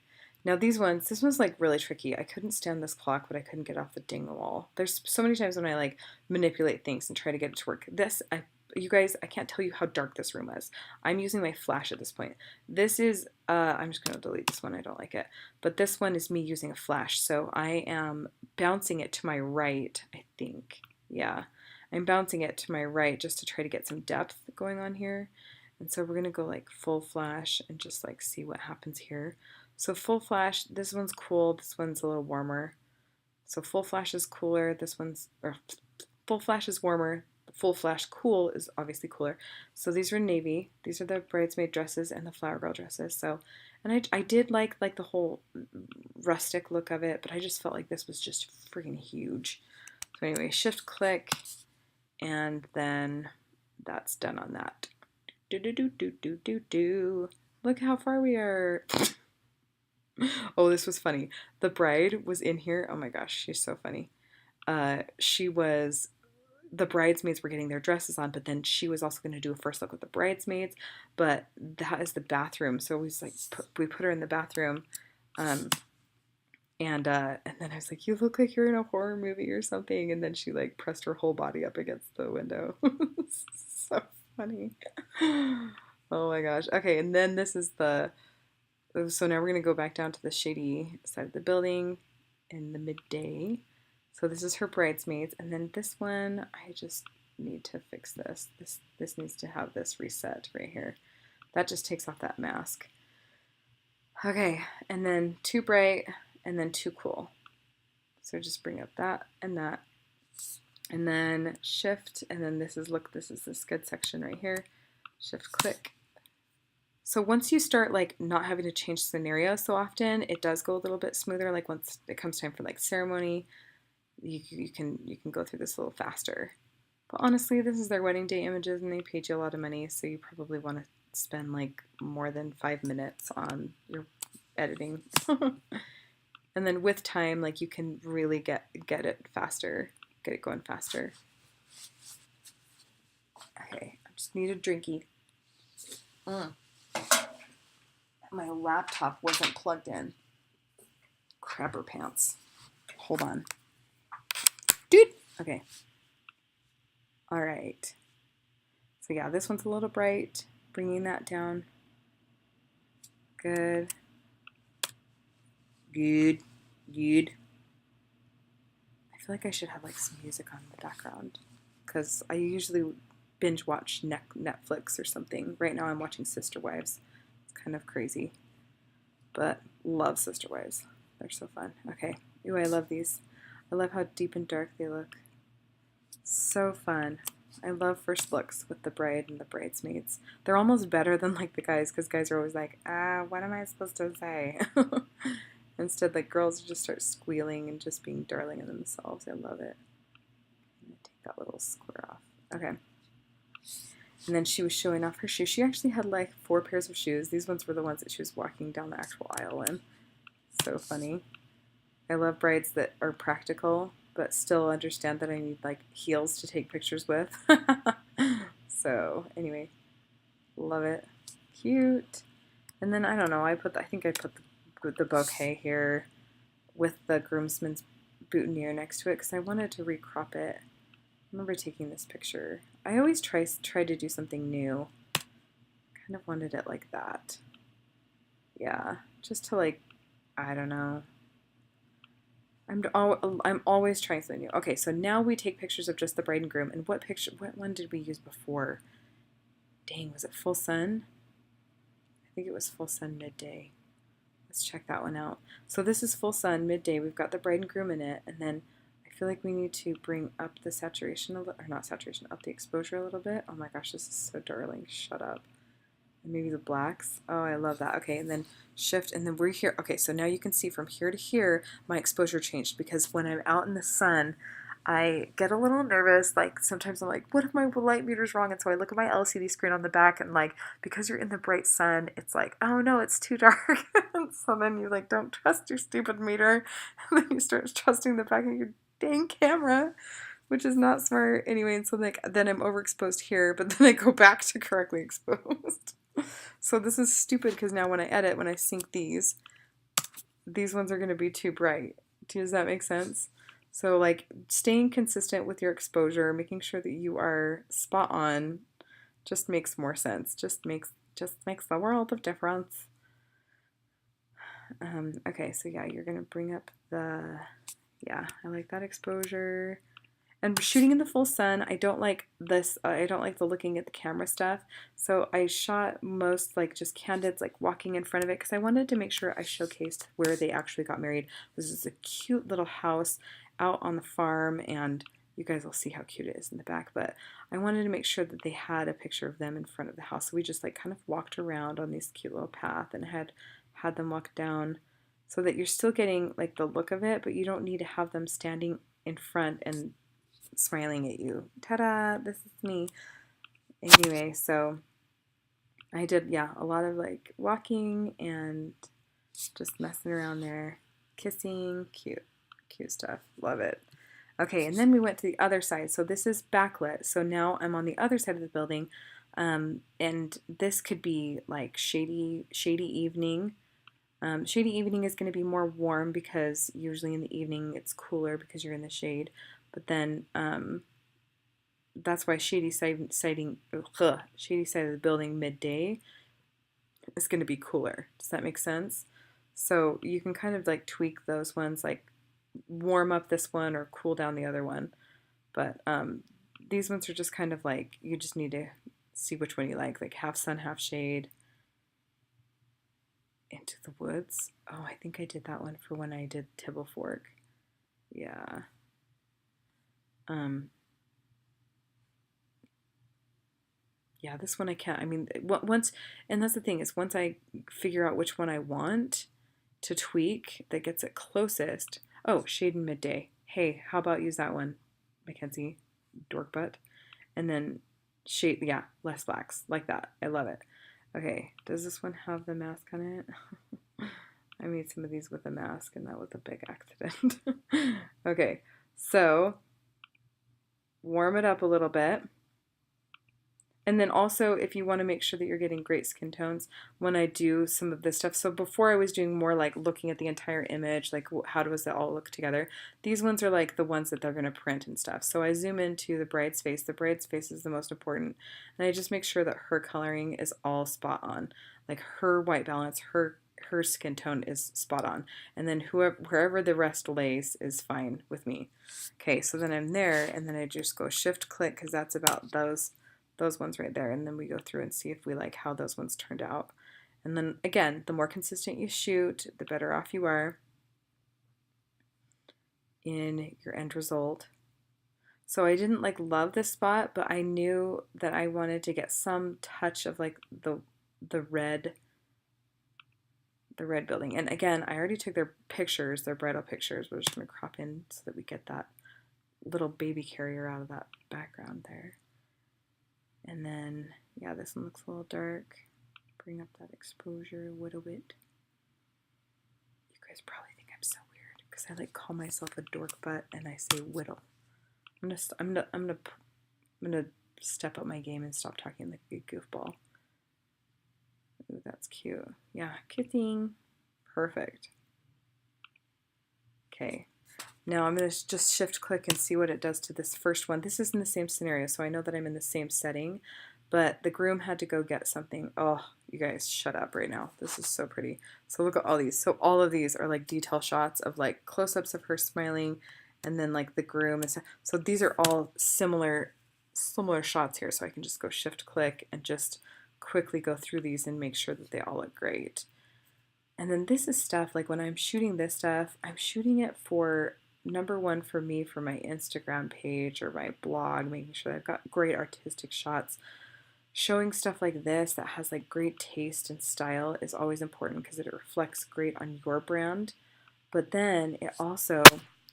Speaker 1: now these ones, this one's like really tricky. I couldn't stand this clock, but I couldn't get off the ding wall. There's so many times when I like manipulate things and try to get it to work. You guys, I can't tell you how dark this room is. I'm using my flash at this point. This is, I'm just going to delete this one. I don't like it. But this one is me using a flash. So I am bouncing it to my right, I think. Yeah. I'm bouncing it to my right just to try to get some depth going on here. And so we're going to go like full flash and just like see what happens here. So full flash, this one's cool, this one's a little warmer. So full flash is cooler, this one's, or full flash is warmer, full flash cool is obviously cooler. So these are navy, these are the bridesmaid dresses and the flower girl dresses. So, and I did like the whole rustic look of it, but I just felt like this was just freaking huge. So anyway, shift click, and then that's done on that. Do. Look how far we are. Oh, this was funny. The bride was in here. Oh my gosh, she's so funny. The bridesmaids were getting their dresses on, but then she was also going to do a first look with the bridesmaids, but that is the bathroom. So we put her in the bathroom, and then I was like, you look like you're in a horror movie or something, and then she like pressed her whole body up against the window. So funny. Oh my gosh. Okay, and then this is so now we're going to go back down to the shady side of the building in the midday. So this is her bridesmaids, and then this one, I just need to fix this. This needs to have this reset right here. That just takes off that mask. Okay, and then too bright, and then too cool. So just bring up that, and then shift, and then this is this good section right here. Shift click. So once you start like not having to change scenario so often, it does go a little bit smoother. Like once it comes time for like ceremony, you can go through this a little faster. But honestly, this is their wedding day images and they paid you a lot of money, so you probably want to spend like more than 5 minutes on your editing. And then with time, like you can really get it faster, get it going faster. Okay, I just need a drinky. My laptop wasn't plugged in. Crapper pants. Hold on. Dude! Okay. Alright. So yeah, this one's a little bright. Bringing that down. Good. Good. Good. I feel like I should have like some music on in the background, because I usually binge watch Netflix or something. Right now I'm watching Sister Wives. It's kind of crazy, but love Sister Wives. They're so fun. Okay. Ooh, I love these. I love how deep and dark they look. So fun. I love first looks with the bride and the bridesmaids. They're almost better than like the guys, because guys are always like, what am I supposed to say? Instead, like girls just start squealing and just being darling in themselves. I love it. I'm gonna take that little square off. Okay. And then she was showing off her shoes. She actually had like 4 pairs of shoes. These ones were the ones that she was walking down the actual aisle in. So funny. I love brides that are practical, but still understand that I need like heels to take pictures with. So anyway, love it. Cute. And then I don't know, I think I put the bouquet here with the groomsmen's boutonniere next to it because I wanted to recrop it. I remember taking this picture. I always try to do something new. Kind of wanted it like that. Yeah, just to like, I don't know. I'm always trying something new. Okay, so now we take pictures of just the bride and groom. And what one did we use before? Dang, was it full sun? I think it was full sun midday. Let's check that one out. So this is full sun midday. We've got the bride and groom in it, and then I feel like we need to bring up the saturation up the exposure a little bit. Oh my gosh, this is so darling. Shut up. And maybe the blacks. Oh, I love that. Okay, and then shift, and then we're here. Okay, so now you can see from here to here, my exposure changed, because when I'm out in the sun, I get a little nervous. Like sometimes I'm like, what if my light meter's wrong? And so I look at my LCD screen on the back, and like, because you're in the bright sun, it's like, oh no, it's too dark. And so then you like, don't trust your stupid meter. And then you start trusting the back of your dang camera, which is not smart. Anyway, and so like, then I'm overexposed here, but then I go back to correctly exposed. So this is stupid, because now when I sync these ones are going to be too bright. Does that make sense? So like staying consistent with your exposure, making sure that you are spot on, just makes more sense. Just makes the world of difference. Okay, so yeah, you're going to bring up I like that exposure. I'm shooting in the full sun. I don't like this. I don't like the looking at the camera stuff. So I shot most like just candids, like walking in front of it, because I wanted to make sure I showcased where they actually got married. This is a cute little house out on the farm, and you guys will see how cute it is in the back. But I wanted to make sure that they had a picture of them in front of the house. So we just like kind of walked around on this cute little path and had them walk down, so that you're still getting like the look of it, but you don't need to have them standing in front and smiling at you. Ta-da! This is me. Anyway, so I did, yeah, a lot of like walking and just messing around there, kissing, cute stuff. Love it. Okay, and then we went to the other side. So this is backlit. So now I'm on the other side of the building, and this could be like shady evening. Shady evening is going to be more warm because usually in the evening it's cooler because you're in the shade. But then that's why shady side of the building midday is going to be cooler. Does that make sense? So you can kind of like tweak those ones, like warm up this one or cool down the other one. But these ones are just kind of like, you just need to see which one you like half sun, half shade. Into the woods. Oh, I think I did that one for when I did Tibble Fork. Yeah. Yeah, this one I can't. I mean, once, and that's the thing is once I figure out which one I want to tweak that gets it closest. Oh, shade in midday. Hey, how about use that one, Mackenzie, dork butt, and then shade. Yeah, less blacks like that. I love it. Okay, does this one have the mask on it? I made some of these with a mask, and that was a big accident. Okay, so warm it up a little bit. And then also, if you want to make sure that you're getting great skin tones when I do some of this stuff. So before I was doing more like looking at the entire image, like how does it all look together? These ones are like the ones that they're going to print and stuff. So I zoom into the bride's face. The bride's face is the most important. And I just make sure that her coloring is all spot on. Like her white balance, her skin tone is spot on. And then wherever the rest lays is fine with me. Okay, so then I'm there, and then I just go shift click because that's about those ones right there, and then we go through and see if we like how those ones turned out. And then again, the more consistent you shoot, the better off you are in your end result. So I didn't like love this spot, but I knew that I wanted to get some touch of like the red building. And again, I already took their pictures, their bridal pictures. We're just gonna crop in so that we get that little baby carrier out of that background there. And then, yeah, this one looks a little dark. Bring up that exposure a little bit. You guys probably think I'm so weird because I like call myself a dork butt and I say whittle. I'm gonna step up my game and stop talking like a goofball. Ooh, that's cute. Yeah, kissing. Perfect. Okay. Now I'm going to just shift click and see what it does to this first one. This is in the same scenario, so I know that I'm in the same setting, but the groom had to go get something. Oh, you guys, shut up right now. This is so pretty. So look at all these. So all of these are like detail shots of like close-ups of her smiling, and then like the groom and stuff. So these are all similar shots here, so I can just go shift click and just quickly go through these and make sure that they all look great. And then this is stuff, like when I'm shooting this stuff, I'm shooting it for number one for me for my Instagram page or my blog, making sure that I've got great artistic shots. Showing stuff like this that has like great taste and style is always important because it reflects great on your brand. But then it also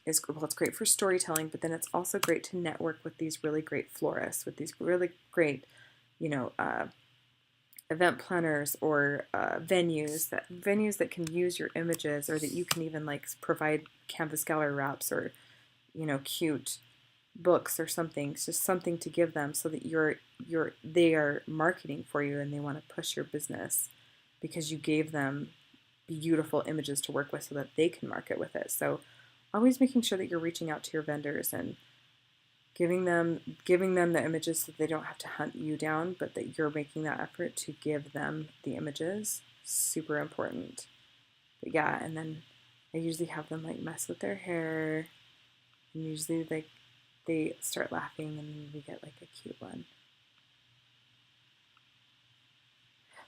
Speaker 1: is, well, it's great for storytelling, but then it's also great to network with these really great florists, with these really great, event planners or venues that can use your images, or that you can even like provide canvas gallery wraps or cute books or something. It's just something to give them so that they are marketing for you and they want to push your business because you gave them beautiful images to work with so that they can market with it. So always making sure that you're reaching out to your vendors and giving them the images so they don't have to hunt you down, but that you're making that effort to give them the images. Super important. But yeah, and then I usually have them like mess with their hair, and usually like they start laughing and then we get like a cute one.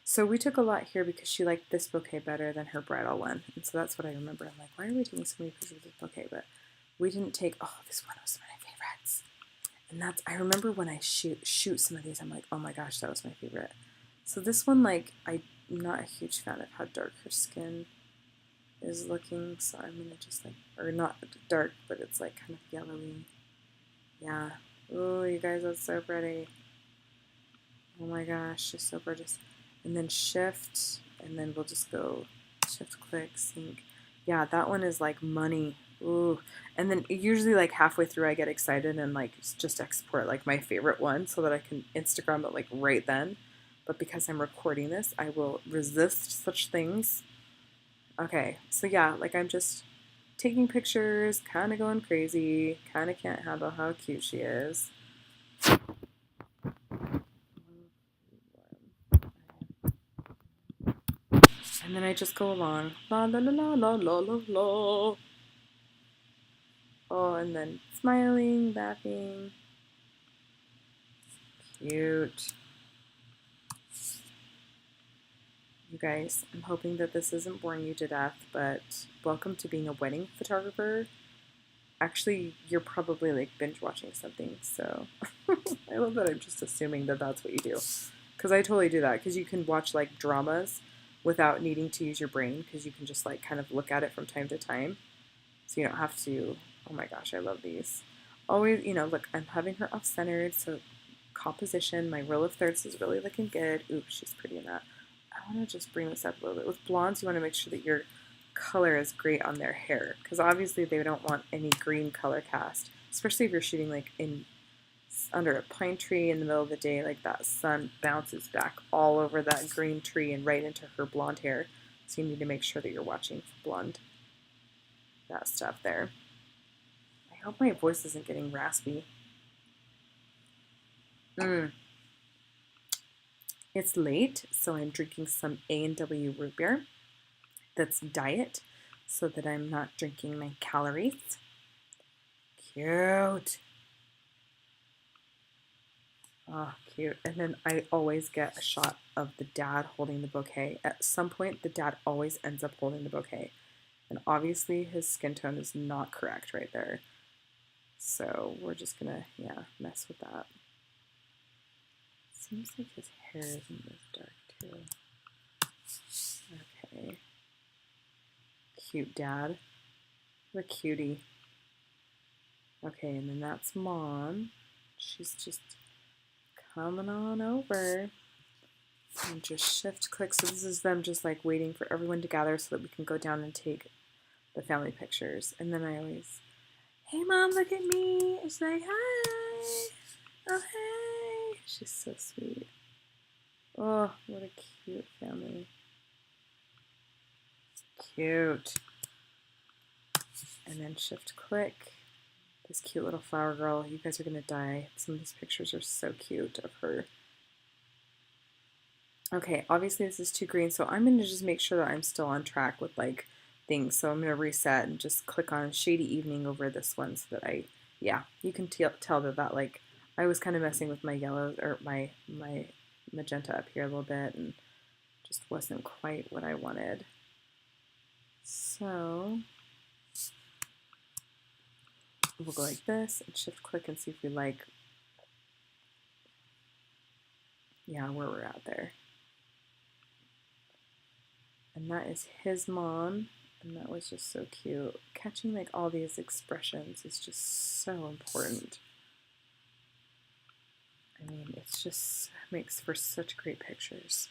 Speaker 1: So we took a lot here because she liked this bouquet better than her bridal one. And so that's what I remember. I'm like, why are we taking so many pictures of this bouquet? But we didn't take, oh, this one was my favorites. And that's, I remember when I shoot some of these, I'm like, oh my gosh, that was my favorite. So this one, like, I'm not a huge fan of how dark her skin is looking. So I'm going to just like, or not dark, but it's like kind of yellowy. Yeah. Oh, you guys, that's so pretty. Oh my gosh, she's so gorgeous. And then shift, and then we'll just go shift, click, sync. Yeah, that one is like money. Ooh. And then usually like halfway through I get excited and like just export like my favorite one so that I can Instagram it like right then. But because I'm recording this, I will resist such things. Okay, so yeah, like I'm just taking pictures, kind of going crazy, kind of can't handle how cute she is. And then I just go along. La la la la la la la la. Oh, and then smiling, laughing. Cute. You guys, I'm hoping that this isn't boring you to death, but welcome to being a wedding photographer. Actually, you're probably like binge watching something, so I love that I'm just assuming that that's what you do. Because I totally do that, because you can watch like dramas without needing to use your brain, because you can just like kind of look at it from time to time. So you don't have to, oh my gosh, I love these. Always, you know, look, I'm having her off-centered, so composition, my row of thirds is really looking good. Ooh, she's pretty in that. I want to just bring this up a little bit. With blondes, you want to make sure that your color is great on their hair, because obviously they don't want any green color cast, especially if you're shooting like in under a pine tree in the middle of the day, like that sun bounces back all over that green tree and right into her blonde hair. So you need to make sure that you're watching for blonde, that stuff there. I hope my voice isn't getting raspy. It's late, so I'm drinking some A&W root beer that's diet so that I'm not drinking my calories. Cute. Oh, cute. And then I always get a shot of the dad holding the bouquet. At some point, the dad always ends up holding the bouquet. And obviously, his skin tone is not correct right there. So we're just gonna, yeah, mess with that. Seems like his hair isn't this dark too. Okay. Cute dad. What a cutie. Okay, and then that's mom. She's just coming on over. And just shift click. So this is them just like waiting for everyone to gather so that we can go down and take the family pictures. And then I always, hey mom, look at me. She's like, hi. Oh, hey. She's so sweet. Oh, what a cute family. Cute. And then shift click. This cute little flower girl. You guys are going to die. Some of these pictures are so cute of her. Okay, obviously this is too green, so I'm going to just make sure that I'm still on track with like things. So I'm going to reset and just click on Shady Evening over this one so that I, yeah, you can tell that like I was kind of messing with my yellows or my magenta up here a little bit and just wasn't quite what I wanted. So we'll go like this and shift click and see if we like, yeah, where we're at there. And that is his mom, and that was just so cute. Catching like all these expressions is just so important. I mean, it's just makes for such great pictures.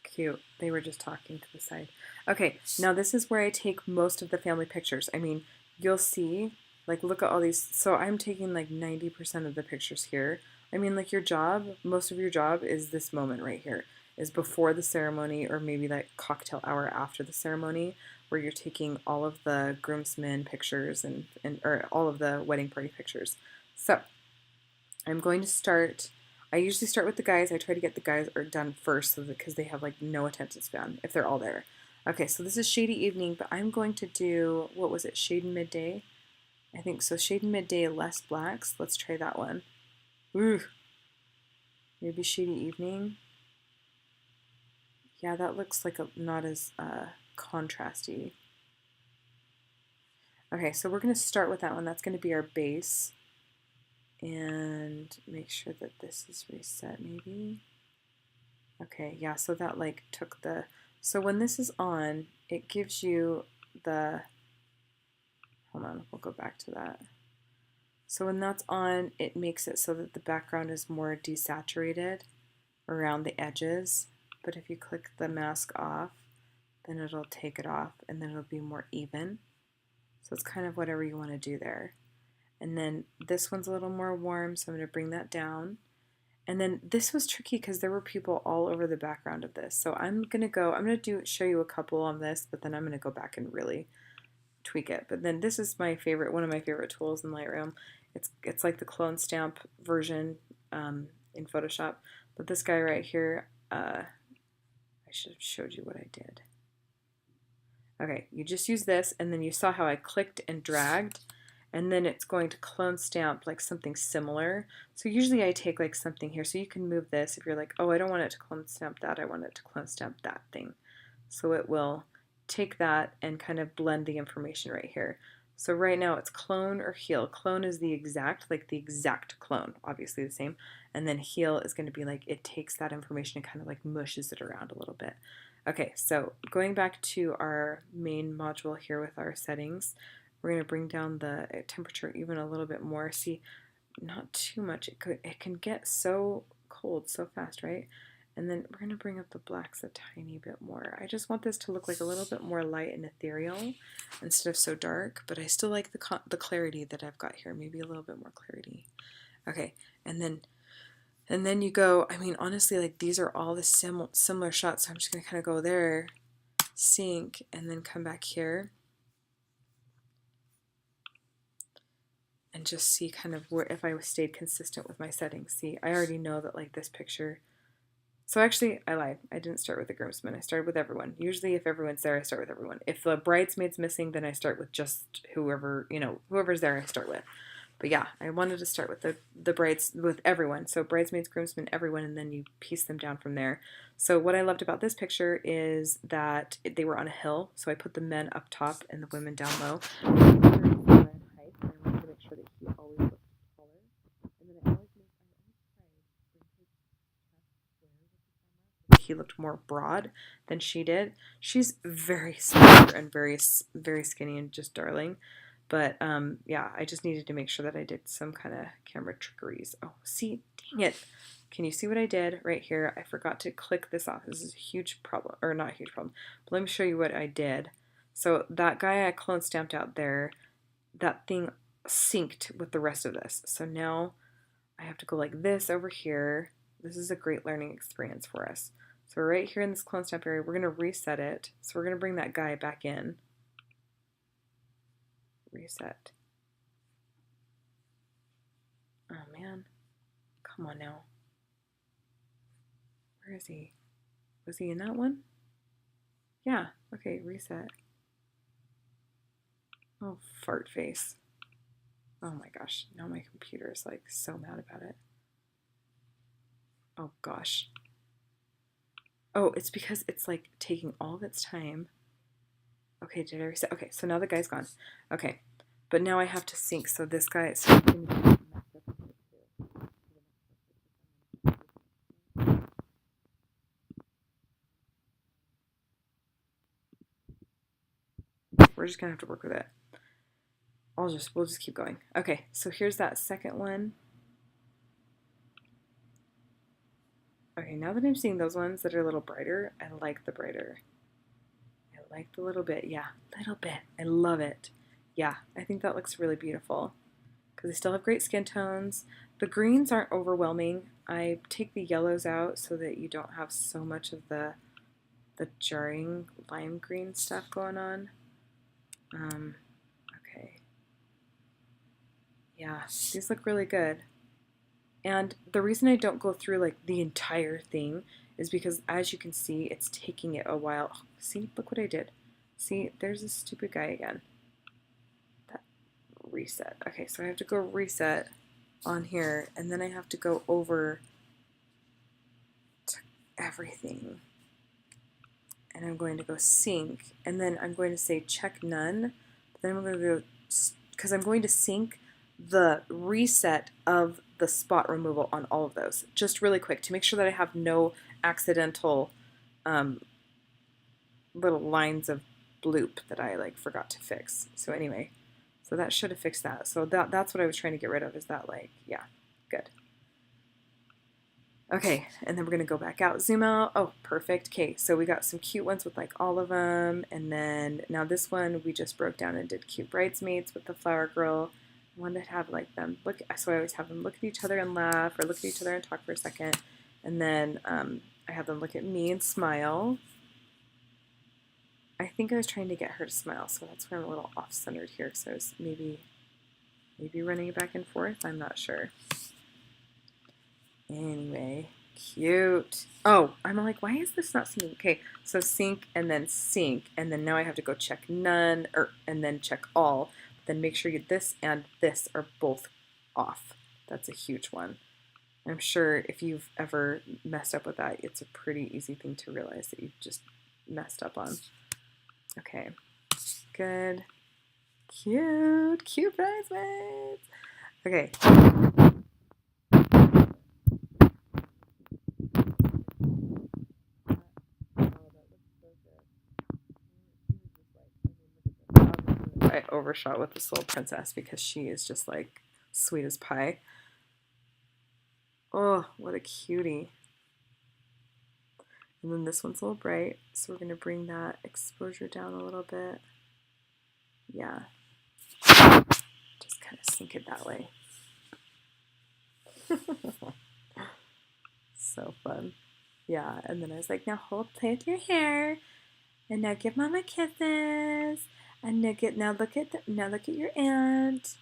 Speaker 1: Cute. They were just talking to the side. Okay, now this is where I take most of the family pictures. I mean, you'll see, like, look at all these. So I'm taking like 90% of the pictures here. I mean, like your job, most of your job is this moment right here, is before the ceremony or maybe that cocktail hour after the ceremony where you're taking all of the groomsmen pictures and or all of the wedding party pictures. So I'm going to start, I usually start with the guys. I try to get the guys are done first so because they have like no attention span if they're all there. Okay, so this is Shady Evening, but I'm going to do, what was it, Shade and Midday? I think so. Shade and Midday, less blacks. Let's try that one. Ooh, maybe Shady Evening. Yeah, that looks like not as contrasty. Okay, so we're going to start with that one. That's going to be our base. And make sure that this is reset maybe. Okay, yeah, so that like took the, so when this is on, it gives you the, hold on, we'll go back to that. So when that's on, it makes it so that the background is more desaturated around the edges. But if you click the mask off, then it'll take it off and then it'll be more even. So it's kind of whatever you want to do there. And then this one's a little more warm, so I'm going to bring that down. And then this was tricky because there were people all over the background of this. So I'm going to show you a couple on this, but then I'm going to go back and really tweak it. But then this is my favorite, one of my favorite tools in Lightroom. It's like the clone stamp version in Photoshop. But this guy right here, I should have showed you what I did. Okay, you just use this, and then you saw how I clicked and dragged, and then it's going to clone stamp like something similar. So usually I take like something here, so you can move this if you're like, oh, I don't want it to clone stamp that, I want it to clone stamp that thing. So it will take that and kind of blend the information right here. So right now it's clone or heal. Clone is the exact clone, obviously the same. And then heal is going to be like it takes that information and kind of like mushes it around a little bit. Okay, so going back to our main module here with our settings, we're going to bring down the temperature even a little bit more. See, not too much. It can get so cold so fast, right? And then we're going to bring up the blacks a tiny bit more. I just want this to look like a little bit more light and ethereal instead of so dark, but I still like the clarity that I've got here, maybe a little bit more clarity. Okay, and then you go, I mean, honestly, like these are all the similar shots, so I'm just going to kind of go there, sync, and then come back here and just see kind of where, if I stayed consistent with my settings. See, I already know that like this picture. So actually, I lied. I didn't start with the groomsmen. I started with everyone. Usually if everyone's there, I start with everyone. If the bridesmaid's missing, then I start with just whoever, whoever's there, I start with. But yeah, I wanted to start with the brides, with everyone. So bridesmaids, groomsmen, everyone, and then you piece them down from there. So what I loved about this picture is that they were on a hill. So I put the men up top and the women down low. I wanted to make sure that he always looked taller. And then I always he looked more broad than she did. She's very slender and very, very skinny and just darling. But yeah, I just needed to make sure that I did some kind of camera trickeries. Oh, see, dang it. Can you see what I did right here? I forgot to click this off. This is a huge problem, or not a huge problem, but let me show you what I did. So that guy I clone stamped out there, that thing synced with the rest of this. So now I have to go like this over here. This is a great learning experience for us. So right here in this clone stamp area, we're going to reset it. So we're going to bring that guy back in. Reset. Oh man, come on now. Where is he? Was he in that one? Yeah, okay, reset. Oh, fart face. Oh my gosh, now my computer is like so mad about it. Oh gosh. Oh, it's because it's like taking all of its time. Okay, did I reset? Okay, so now the guy's gone. Okay, but now I have to sync, so this guy, so we're just gonna have to work with it. We'll just keep going. Okay, so here's that second one. Okay, now that I'm seeing those ones that are a little brighter, I like the brighter. I like the little bit, yeah, little bit. I love it. Yeah, I think that looks really beautiful because they still have great skin tones. The greens aren't overwhelming. I take the yellows out so that you don't have so much of the jarring lime green stuff going on. Okay. Yeah, these look really good. And the reason I don't go through like the entire thing is because as you can see, it's taking it a while. Oh, See, look what I did. See, there's this stupid guy again. That reset. Okay, so I have to go reset on here, and then I have to go over to everything. And I'm going to go sync, and then I'm going to say check none. But then I'm going to go, because I'm going to sync the reset of the spot removal on all of those, just really quick, to make sure that I have no accidental little lines of bloop that I like forgot to fix. So anyway, so that should have fixed that. So that's what I was trying to get rid of, is that, like, yeah, good. Okay, and then we're gonna go back out, zoom out. Oh, perfect. Okay, so we got some cute ones with like all of them, and then now this one we just broke down and did cute bridesmaids with the flower girl. I wanted to have like them look, so I always have them look at each other and laugh, or look at each other and talk for a second, and then I have them look at me and smile. I think I was trying to get her to smile, so that's where I'm a little off-centered here, because I was maybe running it back and forth. I'm not sure. Anyway, cute. Oh, I'm like, why is this not syncing? Okay, so sync, and then now I have to go check none, and then check all. Then make sure this and this are both off. That's a huge one. I'm sure if you've ever messed up with that, it's a pretty easy thing to realize that you've just messed up on. Okay, good. Cute, cute bridesmaids. Okay. I overshot with this little princess because she is just like sweet as pie. Oh, what a cutie. And then this one's a little bright, so we're going to bring that exposure down a little bit. Yeah. Just kind of sink it that way. So fun. Yeah, and then I was like, now play with your hair, and now give Mama kisses, and now look at your aunt.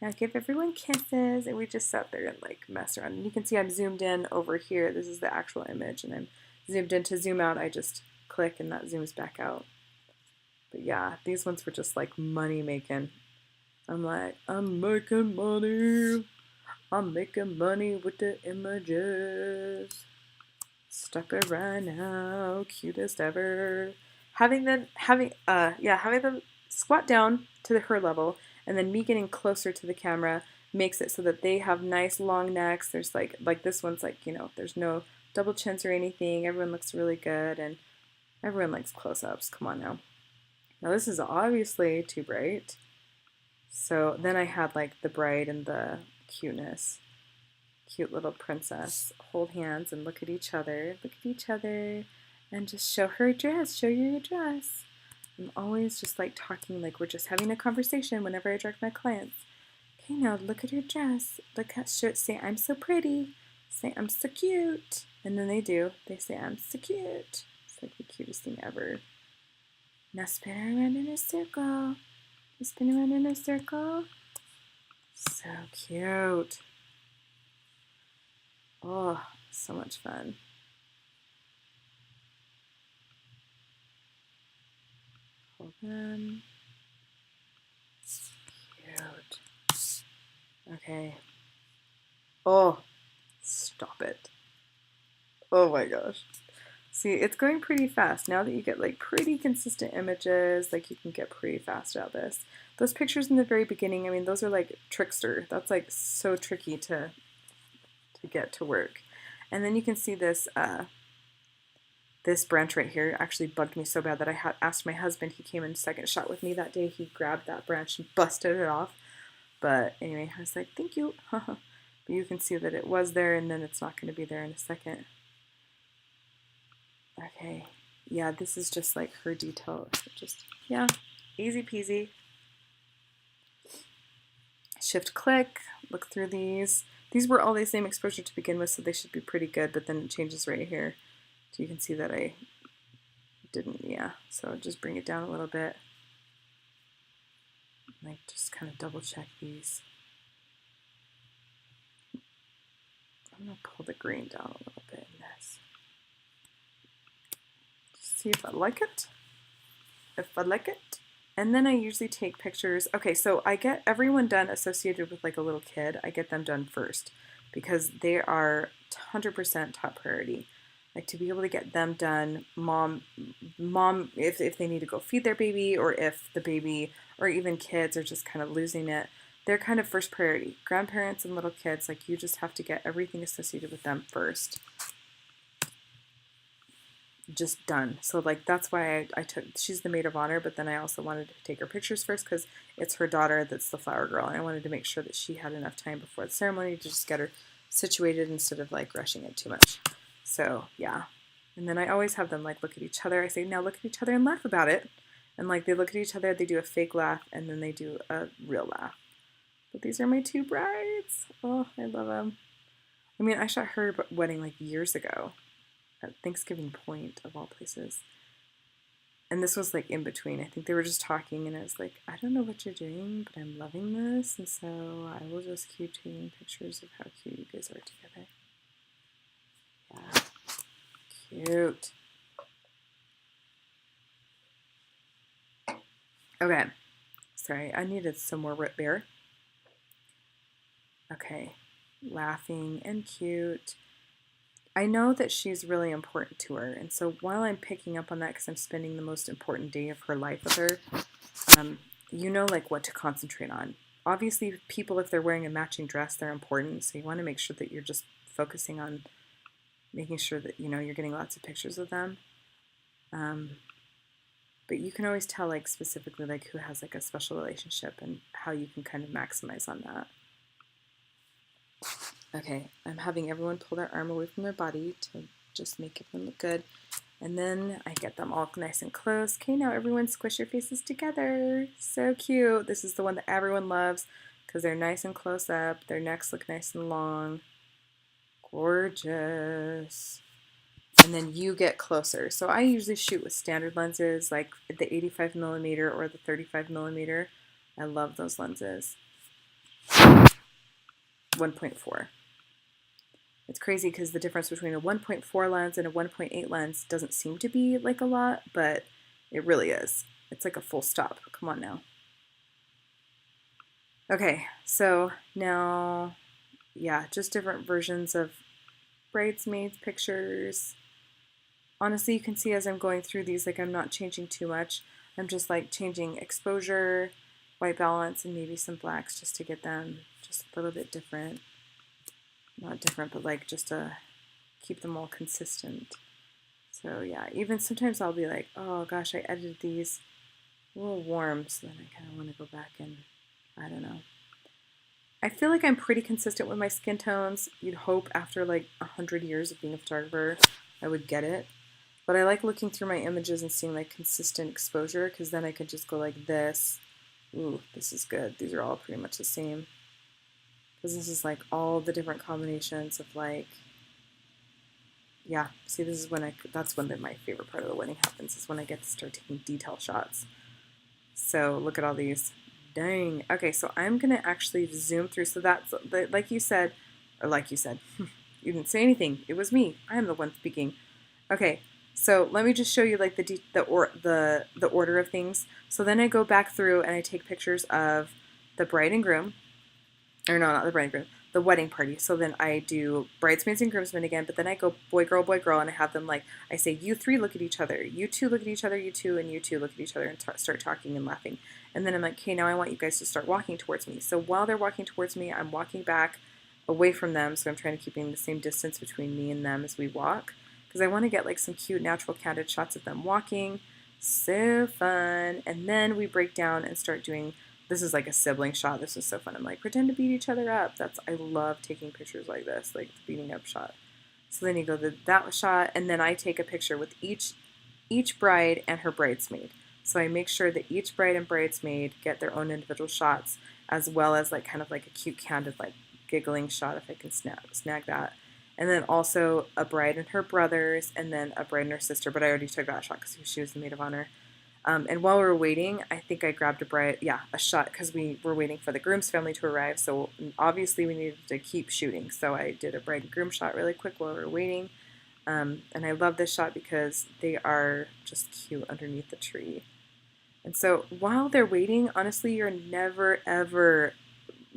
Speaker 1: Now give everyone kisses, and we just sat there and like messed around. And you can see I'm zoomed in over here. This is the actual image, and I'm zoomed in. To zoom out, I just click, and that zooms back out. But yeah, these ones were just like money making. I'm like, I'm making money. I'm making money with the images. Stuck her right now, cutest ever. Having them squat down to her level, and then me getting closer to the camera makes it so that they have nice long necks. There's like this one's like, you know, there's no double chins or anything. Everyone looks really good, and everyone likes close-ups. Come on now. Now this is obviously too bright. So then I had like the bride and the cuteness. Cute little princess. Hold hands and look at each other. Look at each other. And just show her a dress. Show you your dress. I'm always just like talking like we're just having a conversation whenever I direct my clients. Okay, now look at your dress. Look at, say I'm so pretty. Say I'm so cute. And then they do. They say I'm so cute. It's like the cutest thing ever. Now spin around in a circle. Spin around in a circle. So cute. Oh, so much fun. Hold on. Cute. Okay. Oh, stop it. Oh my gosh. See, it's going pretty fast. Now that you get like pretty consistent images, like you can get pretty fast at this. Those pictures in the very beginning, I mean, those are like trickster. That's like so tricky to get to work. And then you can see this this branch right here actually bugged me so bad that I had asked my husband. He came in second shot with me that day. He grabbed that branch and busted it off. But anyway, I was like, thank you. But you can see that it was there, and then it's not going to be there in a second. Okay. Yeah, this is just like her detail. Just, yeah, easy peasy. Shift click, look through these. These were all the same exposure to begin with, so they should be pretty good, but then it changes right here. So you can see that I didn't, yeah. So just bring it down a little bit. Like just kind of double check these. I'm gonna pull the green down a little bit in this. See if I like it. if I like it. And then I usually take pictures. Okay, so I get everyone done associated with like a little kid. I get them done first because they are 100% top priority. Like to be able to get them done, mom, if they need to go feed their baby, or if the baby or even kids are just kind of losing it, they're kind of first priority. Grandparents and little kids, like you just have to get everything associated with them first just done. So like that's why I took, she's the maid of honor, but then I also wanted to take her pictures first because it's her daughter that's the flower girl, and I wanted to make sure that she had enough time before the ceremony to just get her situated instead of like rushing it too much. So yeah. And then I always have them like look at each other. I say, now look at each other and laugh about it. And like they look at each other, they do a fake laugh, and then they do a real laugh. But these are my two brides. Oh, I love them. I mean, I shot her wedding like years ago at Thanksgiving Point, of all places. And this was like in between. I think they were just talking, and I was like, I don't know what you're doing, but I'm loving this, and so I will just keep taking pictures of how cute you guys are together. Yeah, cute. Okay, sorry, I needed some more root beer. Okay, laughing and cute. I know that she's really important to her, and so while I'm picking up on that because I'm spending the most important day of her life with her, you know like what to concentrate on. Obviously, people, if they're wearing a matching dress, they're important, so you want to make sure that you're just focusing on making sure that, you know, you're getting lots of pictures of them. But you can always tell like specifically like who has like a special relationship and how you can kind of maximize on that. Okay, I'm having everyone pull their arm away from their body to just make everyone look good. And then I get them all nice and close. Okay, now everyone squish your faces together. So cute. This is the one that everyone loves because they're nice and close up. Their necks look nice and long. Gorgeous. And then you get closer. So I usually shoot with standard lenses like the 85mm or the 35mm. I love those lenses. 1.4. It's crazy because the difference between a 1.4 lens and a 1.8 lens doesn't seem to be like a lot, but it really is. It's like a full stop. Come on now. Okay, so now, yeah, just different versions of bridesmaids pictures. Honestly, you can see as I'm going through these, like I'm not changing too much. I'm just like changing exposure, white balance, and maybe some blacks just to get them just a little bit different. Not different, but like just to keep them all consistent. So yeah, even sometimes I'll be like, oh gosh, I edited these a little warm, so then I kind of want to go back and, I don't know. I feel like I'm pretty consistent with my skin tones. You'd hope after like 100 years of being a photographer, I would get it. But I like looking through my images and seeing like consistent exposure, because then I could just go like this. Ooh, this is good. These are all pretty much the same. Because this is like all the different combinations of like, yeah, see, this is when that's when my favorite part of the wedding happens, is when I get to start taking detail shots. So look at all these. Dang. Okay, so I'm going to actually zoom through. So that's, like you said, you didn't say anything. It was me. I'm the one speaking. Okay, so let me just show you like the order of things. So then I go back through and I take pictures of the bride and groom. Or no, not the bride and groom, the wedding party. So then I do bridesmaids and groomsmen again, but then I go boy, girl, and I have them like, I say, you three look at each other, you two look at each other, you two, and you two look at each other, and start talking and laughing. And then I'm like, okay, now I want you guys to start walking towards me. So while they're walking towards me, I'm walking back away from them. So I'm trying to keep the same distance between me and them as we walk, because I want to get like some cute, natural, candid shots of them walking. So fun. And then we break down and start doing, this is like a sibling shot. This is so fun. I'm like, pretend to beat each other up. I love taking pictures like this, like the beating up shot. So then you go to that shot, and then I take a picture with each bride and her bridesmaid. So I make sure that each bride and bridesmaid get their own individual shots, as well as like kind of like a cute, candid, like giggling shot if I can snag that. And then also a bride and her brothers, and then a bride and her sister. But I already took that shot because she was the maid of honor. And while we were waiting, I think I grabbed a shot, because we were waiting for the groom's family to arrive. So obviously we needed to keep shooting. So I did a bride and groom shot really quick while we were waiting. And I love this shot because they are just cute underneath the tree. And so while they're waiting, honestly, you're never ever,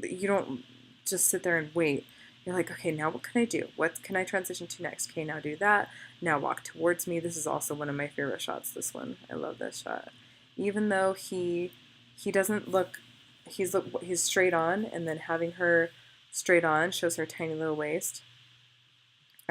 Speaker 1: you don't just sit there and wait. You're like, okay, now what can I do? What can I transition to next? Okay, now do that. Now walk towards me. This is also one of my favorite shots, this one. I love this shot. Even though he doesn't look, he's straight on, and then having her straight on shows her tiny little waist.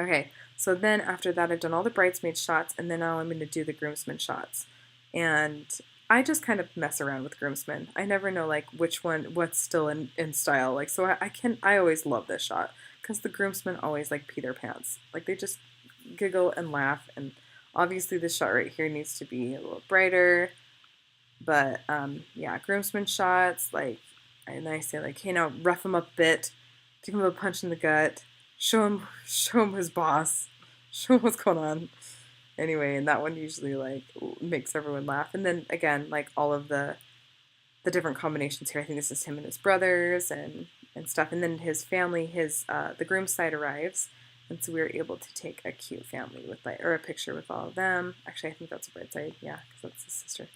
Speaker 1: Okay, so then after that, I've done all the bridesmaid shots, and then now I'm going to do the groomsmen shots. And I just kind of mess around with groomsmen. I never know like which one, what's still in style. Like, so I always love this shot because the groomsmen always like pee their pants. Like they just giggle and laugh. And obviously this shot right here needs to be a little brighter. But yeah, groomsmen shots, like, and I say like, hey, now rough him up a bit, give him a punch in the gut, show him his boss, show him what's going on. Anyway, and that one usually like makes everyone laugh. And then again, like all of the different combinations here. I think this is him and his brothers and stuff. And then his family, the groom's side arrives, and so we were able to take a cute family with like, or a picture with all of them. Actually, I think that's a bride side, yeah, because that's his sister.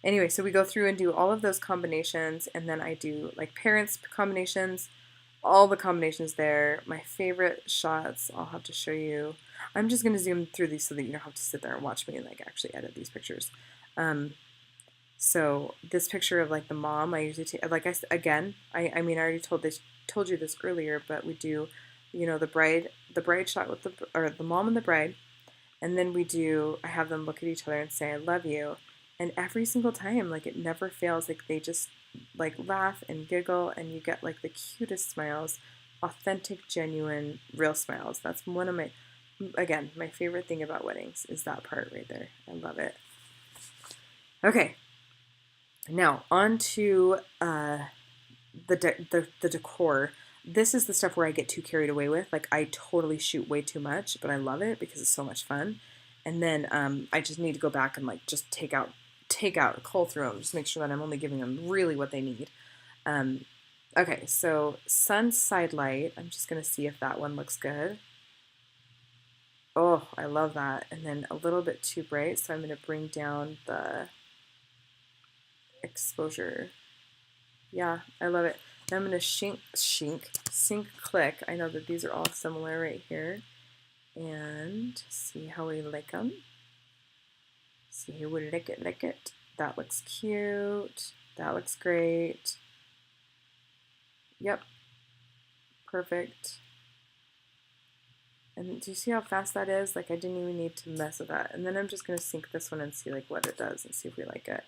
Speaker 1: Anyway, so we go through and do all of those combinations, and then I do like parents combinations, all the combinations there. My favorite shots I'll have to show you. I'm just going to zoom through these so that you don't have to sit there and watch me and like actually edit these pictures. So this picture of like the mom, I usually take, like I mean, I already told you this earlier, but we do, you know, the bride shot with the mom and the bride, and then I have them look at each other and say, I love you. And every single time, like it never fails. Like they just like laugh and giggle, and you get like the cutest smiles, authentic, genuine, real smiles. That's one of my favorite thing about weddings is that part right there. I love it. Okay, now on to the decor. This is the stuff where I get too carried away with. Like I totally shoot way too much, but I love it because it's so much fun. And then I just need to go back and like just take out, cull through them, just make sure that I'm only giving them really what they need. Okay, so sun side light. I'm just gonna see if that one looks good. Oh, I love that. And then a little bit too bright, so I'm gonna bring down the exposure. Yeah, I love it. Now I'm gonna sync click. I know that these are all similar right here. And see how we like them. See here, we lick it. That looks cute. That looks great. Yep. Perfect. And do you see how fast that is? Like I didn't even need to mess with that. And then I'm just gonna sync this one and see like what it does and see if we like it.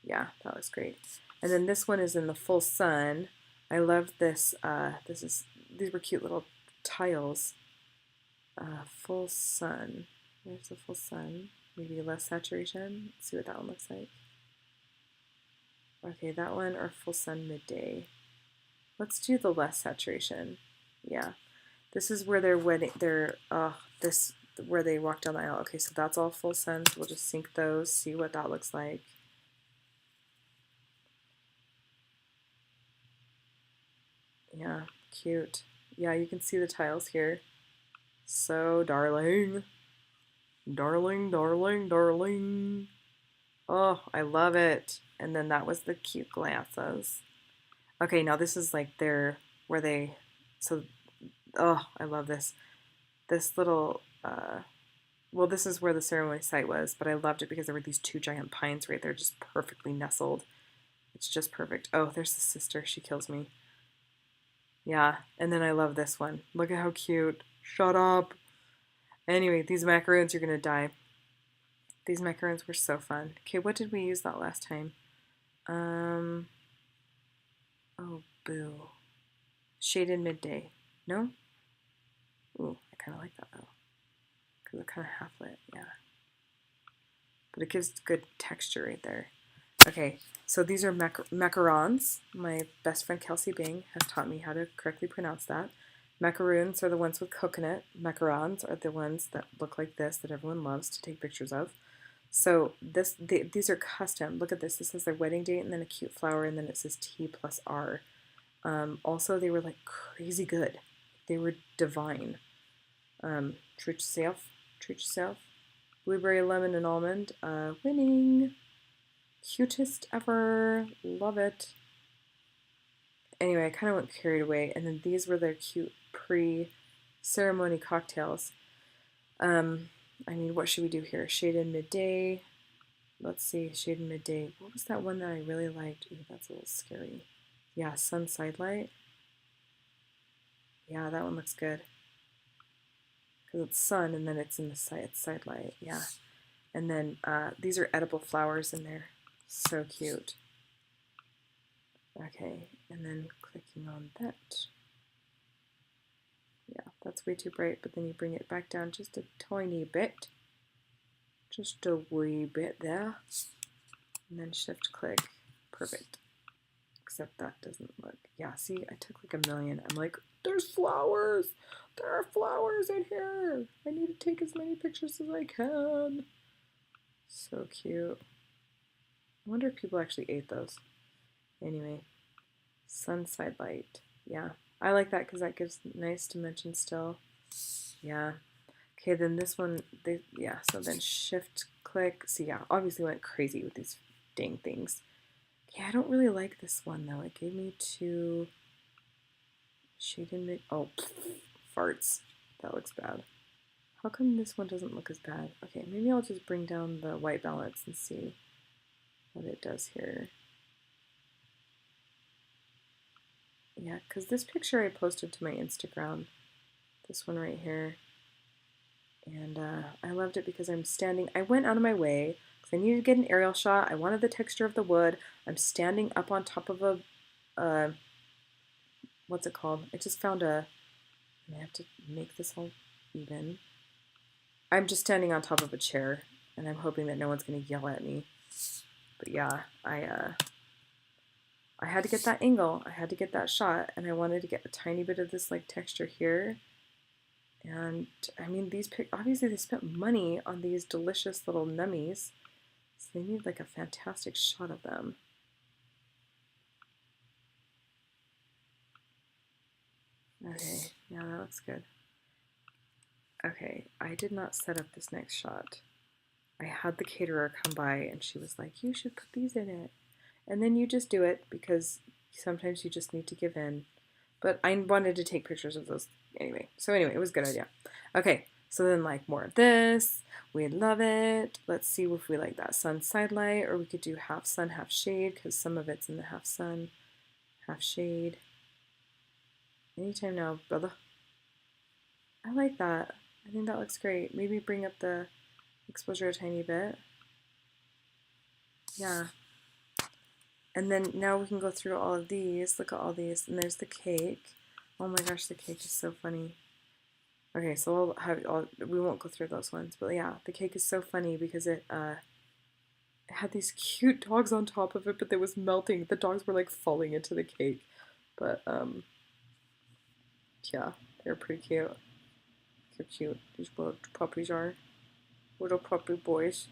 Speaker 1: Yeah, that looks great. And then this one is in the full sun. I love this. These were cute little tiles. Full sun. There's the full sun. Maybe less saturation. Let's see what that one looks like. Okay, that one or full sun midday. Let's do the less saturation. Yeah. This is where they're wedding. Where they walk down the aisle. Okay, so that's all full sun. So we'll just sync those. See what that looks like. Yeah, cute. Yeah, you can see the tiles here. So darling. Darling, darling, darling. Oh, I love it. And then that was the cute glasses. Okay, now this is like oh, I love this. This little, well, this is where the ceremony site was, but I loved it because there were these two giant pines right there, just perfectly nestled. It's just perfect. Oh, there's the sister. She kills me. Yeah, and then I love this one. Look at how cute. Shut up. Anyway, these macaroons, you're gonna die. These macaroons were so fun. Okay, what did we use that last time? Oh, boo. Shaded midday. No? Ooh, I kind of like that though. Because it's kind of half lit, yeah. But it gives good texture right there. Okay, so these are macarons. My best friend Kelsey Bing has taught me how to correctly pronounce that. Macaroons are the ones with coconut. Macarons are the ones that look like this that everyone loves to take pictures of. So these are custom. Look at this. This says their wedding date and then a cute flower and then it says T+R. Also, they were like crazy good. They were divine. Treat yourself. Blueberry, lemon, and almond. Winning. Cutest ever. Love it. Anyway, I kind of went carried away. And then these were their cute pre-ceremony cocktails. I mean, what should we do here? Shade in midday. Let's see, shade in midday. What was that one that I really liked? Ooh, that's a little scary. Yeah, sun sidelight. Yeah, that one looks good. Because it's sun and then it's in the side light. Yeah. And then these are edible flowers in there. So cute. Okay, and then clicking on that. Yeah, that's way too bright, but then you bring it back down just a tiny bit. Just a wee bit there. And then shift click. Perfect. Except that doesn't look. Yeah, see, I took like a million. I'm like, there's flowers! There are flowers in here! I need to take as many pictures as I can. So cute. I wonder if people actually ate those. Anyway, sun side light. Yeah, I like that because that gives nice dimension still. Yeah. Okay, then this one, yeah, so then shift click. See, yeah, obviously went crazy with these dang things. Yeah, I don't really like this one though. It gave me two shade in mid. Oh, farts. That looks bad. How come this one doesn't look as bad? Okay, maybe I'll just bring down the white balance and see what it does here. Yeah, because this picture I posted to my Instagram, this one right here, and I loved it because I'm standing, I went out of my way because I needed to get an aerial shot. I wanted the texture of the wood. I'm standing up on top of a, what's it called? I just found I have to make this all even. I'm just standing on top of a chair, and I'm hoping that no one's going to yell at me. But yeah, I had to get that angle. I had to get that shot, and I wanted to get a tiny bit of this like texture here. And I mean, obviously they spent money on these delicious little nummies, so they need like a fantastic shot of them. Okay, yeah, that looks good. Okay, I did not set up this next shot. I had the caterer come by and she was like, you should put these in it. And then you just do it because sometimes you just need to give in. But I wanted to take pictures of those anyway. So anyway, it was a good idea. Okay, so then like more of this. We love it. Let's see if we like that sun side light, or we could do half sun, half shade because some of it's in the half sun, half shade. Anytime now, brother. I like that. I think that looks great. Maybe bring up the exposure a tiny bit. Yeah. And then now we can go through all of these. Look at all these. And there's the cake. Oh my gosh, the cake is so funny. Okay, so we won't go through those ones. But yeah, the cake is so funny because it had these cute dogs on top of it, but it was melting. The dogs were like falling into the cake. But yeah, they're pretty cute. They're cute. These little puppies are. Little puppy boys.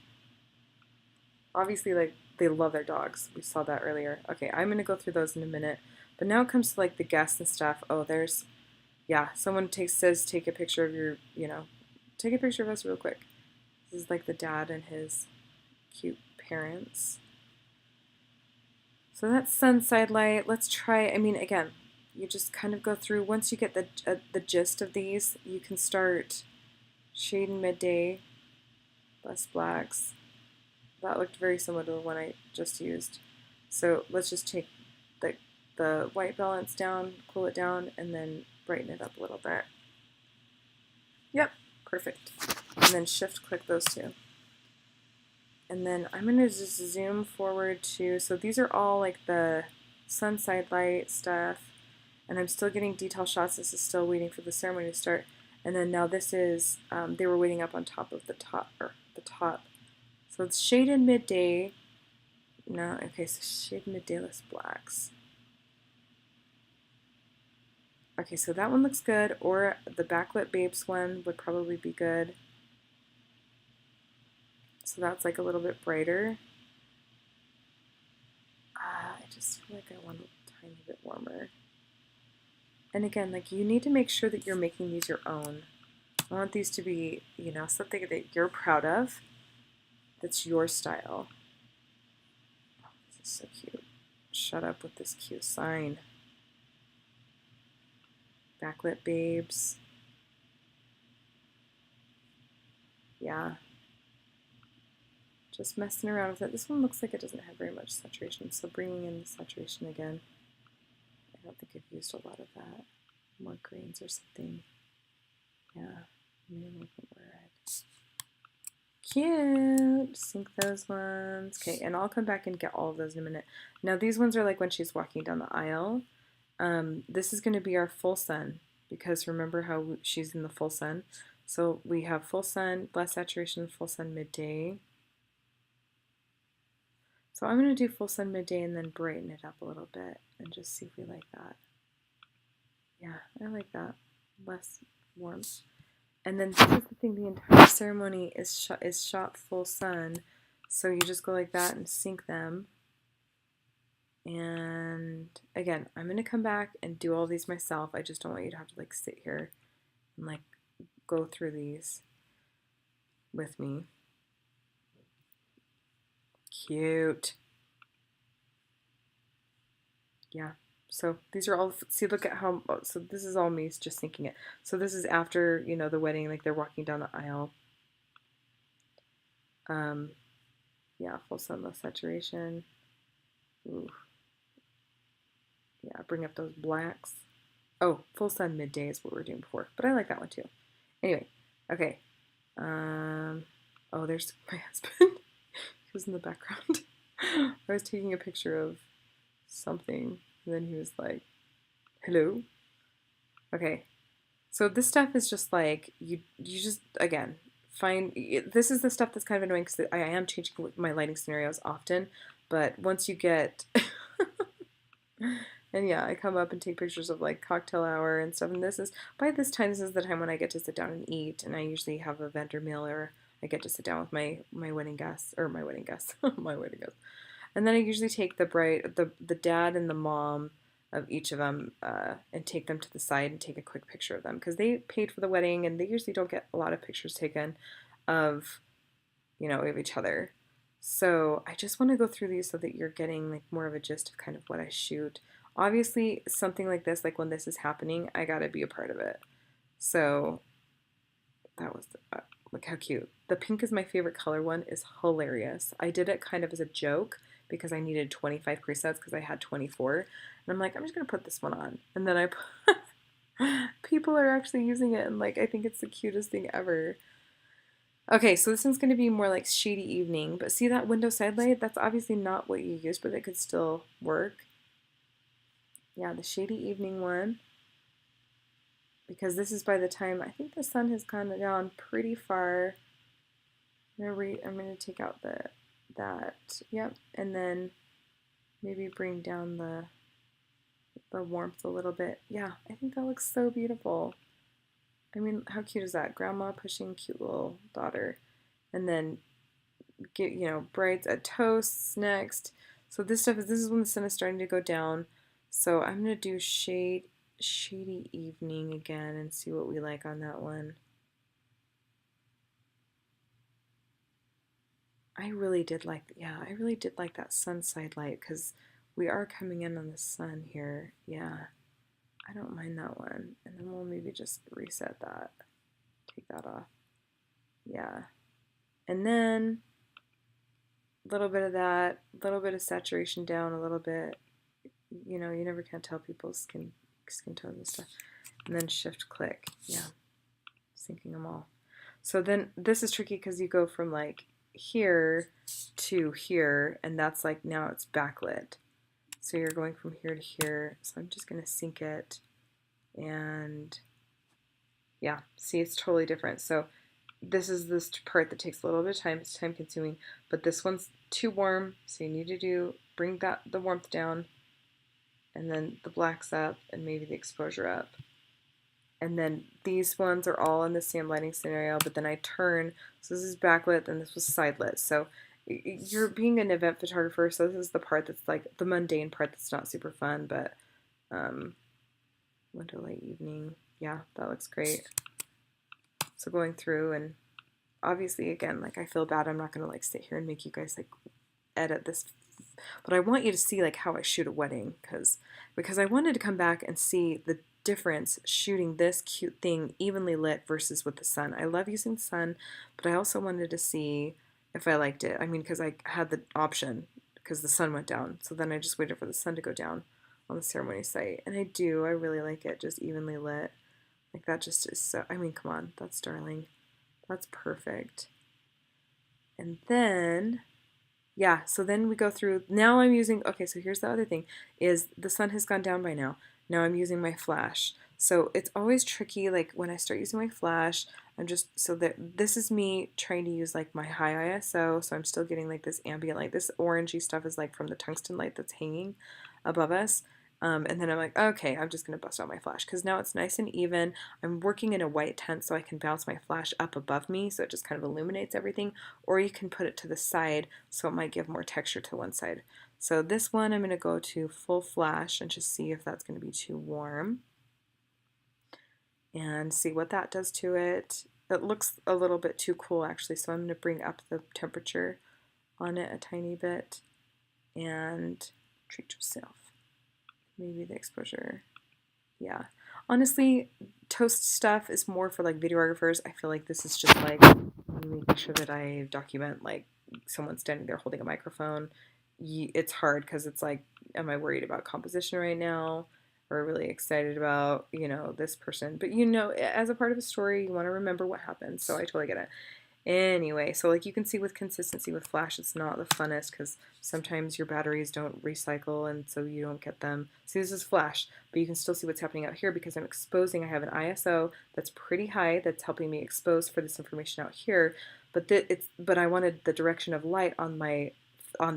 Speaker 1: Obviously, like, they love their dogs. We saw that earlier. Okay, I'm going to go through those in a minute. But now it comes to, like, the guests and stuff. Oh, there's, yeah, someone says take a picture of your, take a picture of us real quick. This is, like, the dad and his cute parents. So that's sun side light. Let's try, I mean, again, you just kind of go through. Once you get the gist of these, you can start shade in midday, less blacks. That looked very similar to the one I just used. So let's just take the white balance down, cool it down, and then brighten it up a little bit. Yep, perfect. And then shift click those two. And then I'm going to just zoom forward to, so these are all like the sun side light stuff, and I'm still getting detail shots. This is still waiting for the ceremony to start. And then now this is, they were waiting up on top of the top. So it's shade in midday. No, okay, so shade midday less blacks. Okay, so that one looks good, or the Backlit Babes one would probably be good. So that's like a little bit brighter. I just feel like I want a tiny bit warmer. And again, like, you need to make sure that you're making these your own. I want these to be, something that you're proud of. That's your style. So cute. Shut up with this cute sign. Backlit babes. Yeah. Just messing around with it. This one looks like it doesn't have very much saturation, so bringing in the saturation again. I don't think I've used a lot of that. More greens or something. Yeah, maybe a little bit more red. Cute. Sync those ones. Okay, and I'll come back and get all of those in a minute. Now these ones are like when she's walking down the aisle. This is going to be our full sun, because remember how she's in the full sun. So we have full sun, less saturation, full sun midday. So I'm going to do full sun midday and then brighten it up a little bit and just see if we like that. Yeah, I like that. Less warmth. And then this is the thing, the entire ceremony is shot full sun. So you just go like that and sync them. And again, I'm going to come back and do all these myself. I just don't want you to have to like sit here and like go through these with me. Cute. Yeah. So these are all, see, look at how, so this is all me just syncing it. So this is after, you know, the wedding, like they're walking down the aisle. Yeah, full sun, low saturation. Ooh. Yeah, bring up those blacks. Oh, full sun midday is what we were doing before, but I like that one too. Anyway, okay. Oh, there's my husband. He was in the background. I was taking a picture of something, and then he was like, hello? Okay. So this stuff is just like, you just, again, this is the stuff that's kind of annoying because I am changing my lighting scenarios often, but once you get, and yeah, I come up and take pictures of like cocktail hour and stuff, and by this time, this is the time when I get to sit down and eat, and I usually have a vendor meal, or I get to sit down with my wedding guests, or my wedding guests, my wedding guests. And then I usually take the dad and the mom of each of them and take them to the side and take a quick picture of them, because they paid for the wedding and they usually don't get a lot of pictures taken of, you know, of each other. So I just want to go through these so that you're getting like more of a gist of kind of what I shoot. Obviously, something like this, like when this is happening, I gotta be a part of it. So that was, look how cute. The pink is my favorite color one, is hilarious. I did it kind of as a joke because I needed 25 presets because I had 24. And I'm like, I'm just going to put this one on. And then I put, people are actually using it, and like, I think it's the cutest thing ever. Okay, so this one's going to be more like shady evening, but see that window side light? That's obviously not what you use, but it could still work. Yeah, the shady evening one. Because this is by the time, I think the sun has gone down pretty far. I'm going to take out that, yep, and then maybe bring down the warmth a little bit. Yeah, I think that looks so beautiful. I mean, how cute is that? Grandma pushing cute little daughter. And then get, you know, brides at toasts next. So this is when the sun is starting to go down. So I'm going to do shady evening again and see what we like on that one. I really did like that sun side light, because we are coming in on the sun here. Yeah, I don't mind that one. And then we'll maybe just reset that, take that off. Yeah, and then a little bit of that, a little bit of saturation down a little bit. You know, you never can tell people's skin tones and stuff. And then shift click. Yeah, syncing them all. So then this is tricky because you go from like here to here, and that's like, now it's backlit. So you're going from here to here. So I'm just going to sync it, and yeah, see, it's totally different. So this is this part that takes a little bit of time. It's time consuming, but this one's too warm, so you need to bring the warmth down, and then the blacks up, and maybe the exposure up. And then these ones are all in the same lighting scenario, but then I turn, so this is backlit, and this was side lit. So you're being an event photographer, so this is the part that's like the mundane part that's not super fun, but window light evening, yeah, that looks great. So going through, and obviously again, like, I feel bad, I'm not gonna like sit here and make you guys like edit this but I want you to see like how I shoot a wedding because I wanted to come back and see the difference shooting this cute thing evenly lit versus with the sun. I love using the sun, but I also wanted to see if I liked it. I mean, because I had the option because the sun went down. So then I just waited for the sun to go down on the ceremony site. And I do. I really like it just evenly lit. Like that just is so, I mean, come on. That's darling. That's perfect. And then, yeah, so then we go through, now I'm using, okay, so here's the other thing, is the sun has gone down by now. Now I'm using my flash. So it's always tricky, like when I start using my flash, I'm just, so that this is me trying to use like my high ISO, so I'm still getting like this ambient light. This orangey stuff is like from the tungsten light that's hanging above us. And then I'm like, okay, I'm just going to bust out my flash because now it's nice and even. I'm working in a white tent so I can bounce my flash up above me so it just kind of illuminates everything. Or you can put it to the side so it might give more texture to one side. So this one I'm going to go to full flash and just see if that's going to be too warm. And see what that does to it. It looks a little bit too cool actually, so I'm going to bring up the temperature on it a tiny bit and treat yourself. Maybe the exposure. Yeah. Honestly, toast stuff is more for like videographers. I feel like this is just like making sure that I document like someone standing there holding a microphone. It's hard because it's like, am I worried about composition right now? Or really excited about, you know, this person. But you know, as a part of a story, you want to remember what happened. So I totally get it. Anyway, so like you can see with consistency with flash, it's not the funnest because sometimes your batteries don't recycle and so you don't get them. See, this is flash, but you can still see what's happening out here because I'm exposing. I have an ISO that's pretty high that's helping me expose for this information out here, but but I wanted the direction of light on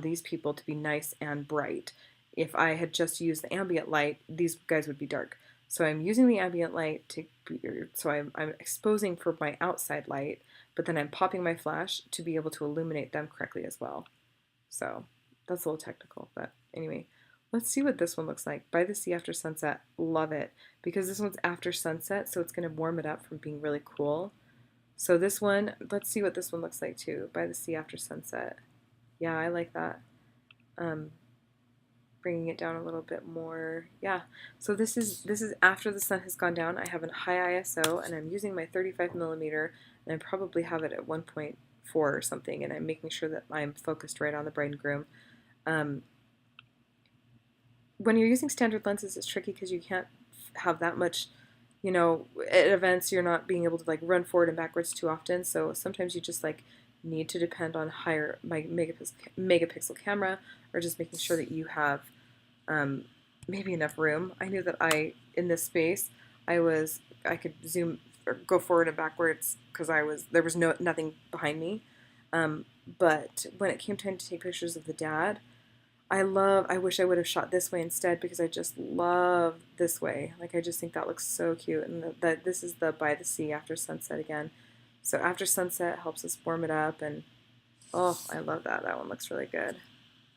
Speaker 1: these people to be nice and bright. If I had just used the ambient light, these guys would be dark. So I'm using the ambient light so I'm exposing for my outside light, but then I'm popping my flash to be able to illuminate them correctly as well. So that's a little technical, but anyway, let's see what this one looks like. By the Sea After Sunset, love it, because this one's after sunset, so it's going to warm it up from being really cool. So this one, let's see what this one looks like too. By the Sea After Sunset. Yeah, I like that. Bringing it down a little bit more. Yeah, so this is after the sun has gone down. I have a high ISO and I'm using my 35 millimeter and I probably have it at 1.4 or something, and I'm making sure that I'm focused right on the bride and groom. When you're using standard lenses, it's tricky because you can't have that much, you know, at events you're not being able to like run forward and backwards too often, so sometimes you just like need to depend on higher megapixel camera, or just making sure that you have maybe enough room. I knew that in this space, I could zoom or go forward and backwards because there was nothing behind me. But when it came time to take pictures of the dad, I wish I would have shot this way instead because I just love this way. Like I just think that looks so cute, and this is the By the Sea After Sunset again. So after sunset helps us warm it up, and oh, I love that. That one looks really good.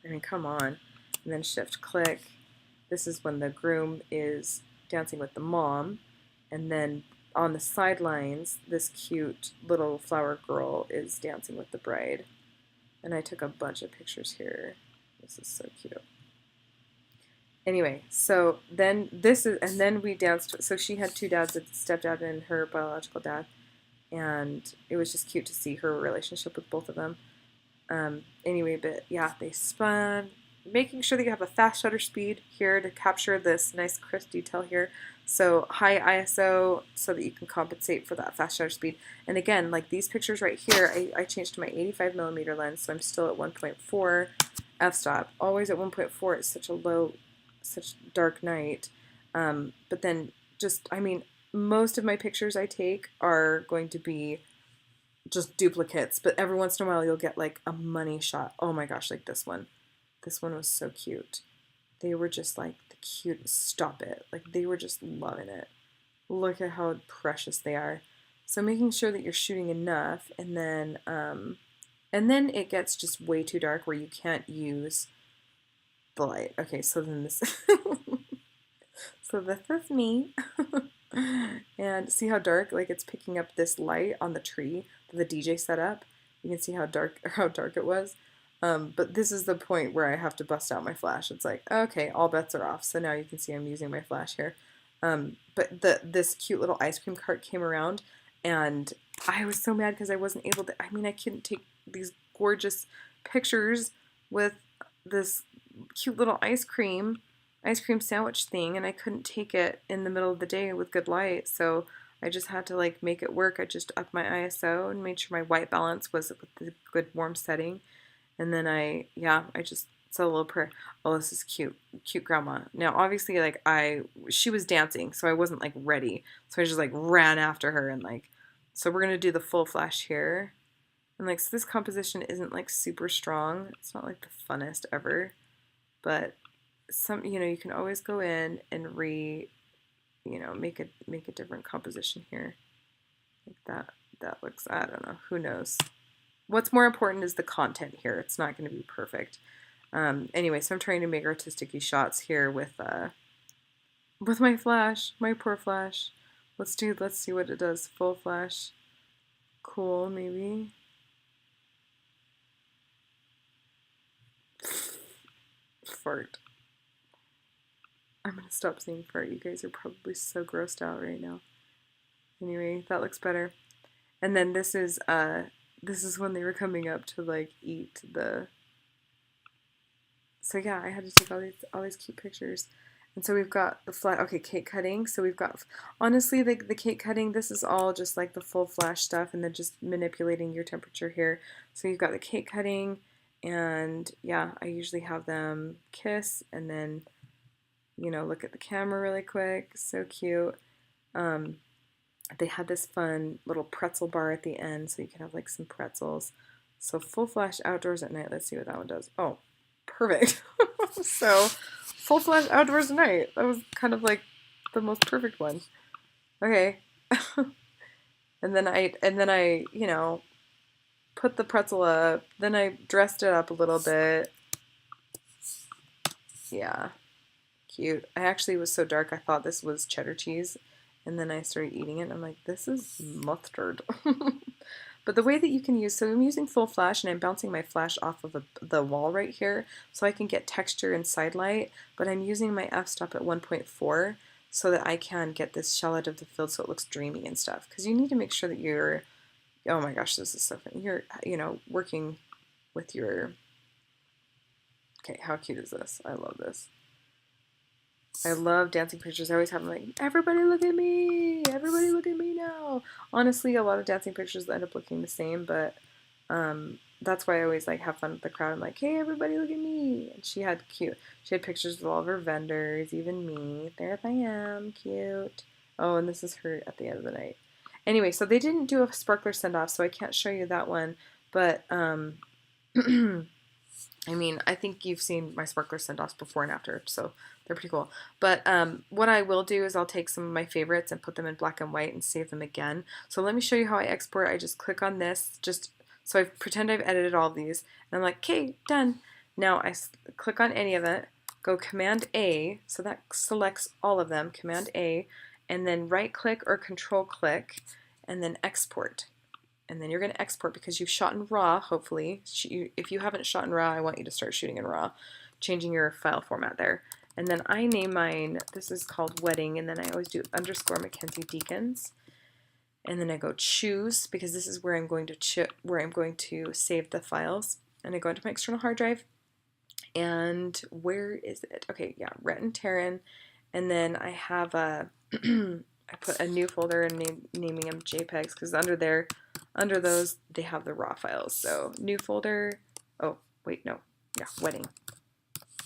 Speaker 1: I mean, come on. And then shift click. This is when the groom is dancing with the mom, and then on the sidelines, this cute little flower girl is dancing with the bride. And I took a bunch of pictures here. This is so cute. Anyway, so then and then we danced. So she had two dads, a stepdad and her biological dad. And it was just cute to see her relationship with both of them. Anyway, but yeah, they spun, making sure that you have a fast shutter speed here to capture this nice crisp detail here. So high ISO so that you can compensate for that fast shutter speed. And again, like these pictures right here, I changed to my 85 millimeter lens, so I'm still at 1.4 f-stop. Always at 1.4, it's such dark night. But then just, I mean, most of my pictures I take are going to be just duplicates, but every once in a while you'll get like a money shot. Oh my gosh, like this one. This one was so cute. They were just like the cutest. Stop it. Like they were just loving it. Look at how precious they are. So making sure that you're shooting enough, and then it gets just way too dark where you can't use the light. Okay, so then this so this is me. And see how dark, like it's picking up this light on the tree that the DJ set up. You can see how dark it was. But this is the point where I have to bust out my flash. It's like, okay, all bets are off. So now you can see I'm using my flash here. But this cute little ice cream cart came around, and I was so mad because I wasn't able to, I mean, I couldn't take these gorgeous pictures with this cute little ice cream sandwich thing, and I couldn't take it in the middle of the day with good light. So I just had to like make it work. I just upped my ISO and made sure my white balance was with the good warm setting. And then I just said a little prayer. Oh, this is cute. Cute grandma. Now, obviously, like, she was dancing, so I wasn't, like, ready. So I just, like, ran after her and, like, so we're going to do the full flash here. And, like, so this composition isn't, like, super strong. It's not, like, the funnest ever. But you can always go in and make a different composition here. Like that looks, I don't know, who knows. What's more important is the content here. It's not going to be perfect. Anyway, so I'm trying to make artistic-y shots here with my flash, my poor flash. Let's see what it does. Full flash. Cool, maybe. Fart. I'm going to stop saying fart. You guys are probably so grossed out right now. Anyway, that looks better. And then this is when they were coming up to like eat the. So yeah, I had to take all these cute pictures. And so we've got the flat, okay, cake cutting. So we've got, honestly, the cake cutting, this is all just like the full flash stuff and then just manipulating your temperature here. So you've got the cake cutting, and yeah, I usually have them kiss and then, look at the camera really quick. So cute. They had this fun little pretzel bar at the end, so you can have like some pretzels. So full flash outdoors at night. Let's see what that one does. Oh, perfect. So full flash outdoors at night. That was kind of like the most perfect one. Okay. and then I put the pretzel up. Then I dressed it up a little bit. Yeah. Cute. I actually was so dark I thought this was cheddar cheese. And then I started eating it, and I'm like, this is mustard. But the way that you can use, so I'm using full flash, and I'm bouncing my flash off of the wall right here, so I can get texture and side light, but I'm using my f-stop at 1.4 so that I can get this shell out of the field so it looks dreamy and stuff. Because you need to make sure that you're, oh my gosh, this is so fun. You're, working with your, okay, how cute is this? I love this. I love dancing pictures. I always have them like, everybody look at me! Everybody look at me now! Honestly, a lot of dancing pictures end up looking the same, but that's why I always like have fun with the crowd. I'm like, hey, everybody look at me! And she had pictures of all of her vendors, even me. There I am, cute. Oh, and this is her at the end of the night. Anyway, so they didn't do a sparkler send-off, so I can't show you that one, but I mean, I think you've seen my sparkler send-offs before and after, so they're pretty cool. But what I will do is I'll take some of my favorites and put them in black and white and save them again. So let me show you how I export. I just click on this, so I pretend I've edited all of these, and I'm like, okay, done. Now I click on any of it, go Command A, so that selects all of them, Command A, and then right click or control click, and then export. And then you're going to export because you've shot in RAW, hopefully. If you haven't shot in RAW, I want you to start shooting in RAW, changing your file format there. And then I name mine, this is called Wedding, and then I always do _ Mackenzie Deacons. And then I go choose, because this is where I'm going to save the files. And I go into my external hard drive. And where is it? Okay, yeah, Rhett and Taryn. And then I have I put a new folder and naming them JPEGs, because under those, they have the raw files. So new folder, oh, wait, no, yeah, wedding.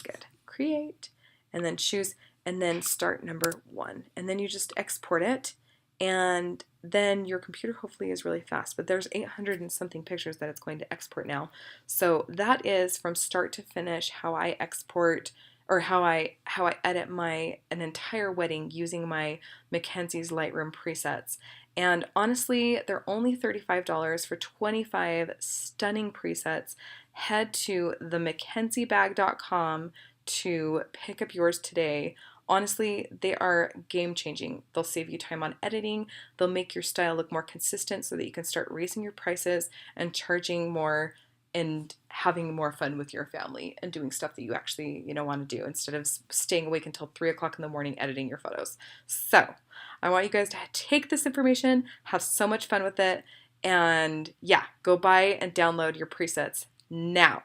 Speaker 1: Good. Create, and then choose, and then start number 1. And then you just export it, and then your computer hopefully is really fast, but there's 800 and something pictures that it's going to export now. So that is from start to finish how I export, or how I edit an entire wedding using my Mackenzie's Lightroom presets. And honestly, they're only $35 for 25 stunning presets. Head to themackenziebag.com to pick up yours today. Honestly, they are game-changing. They'll save you time on editing. They'll make your style look more consistent so that you can start raising your prices and charging more and having more fun with your family and doing stuff that you actually, want to do instead of staying awake until 3 o'clock in the morning editing your photos. So I want you guys to take this information, have so much fun with it, and yeah, go buy and download your presets now.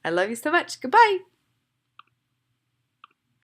Speaker 1: I love you so much. Goodbye.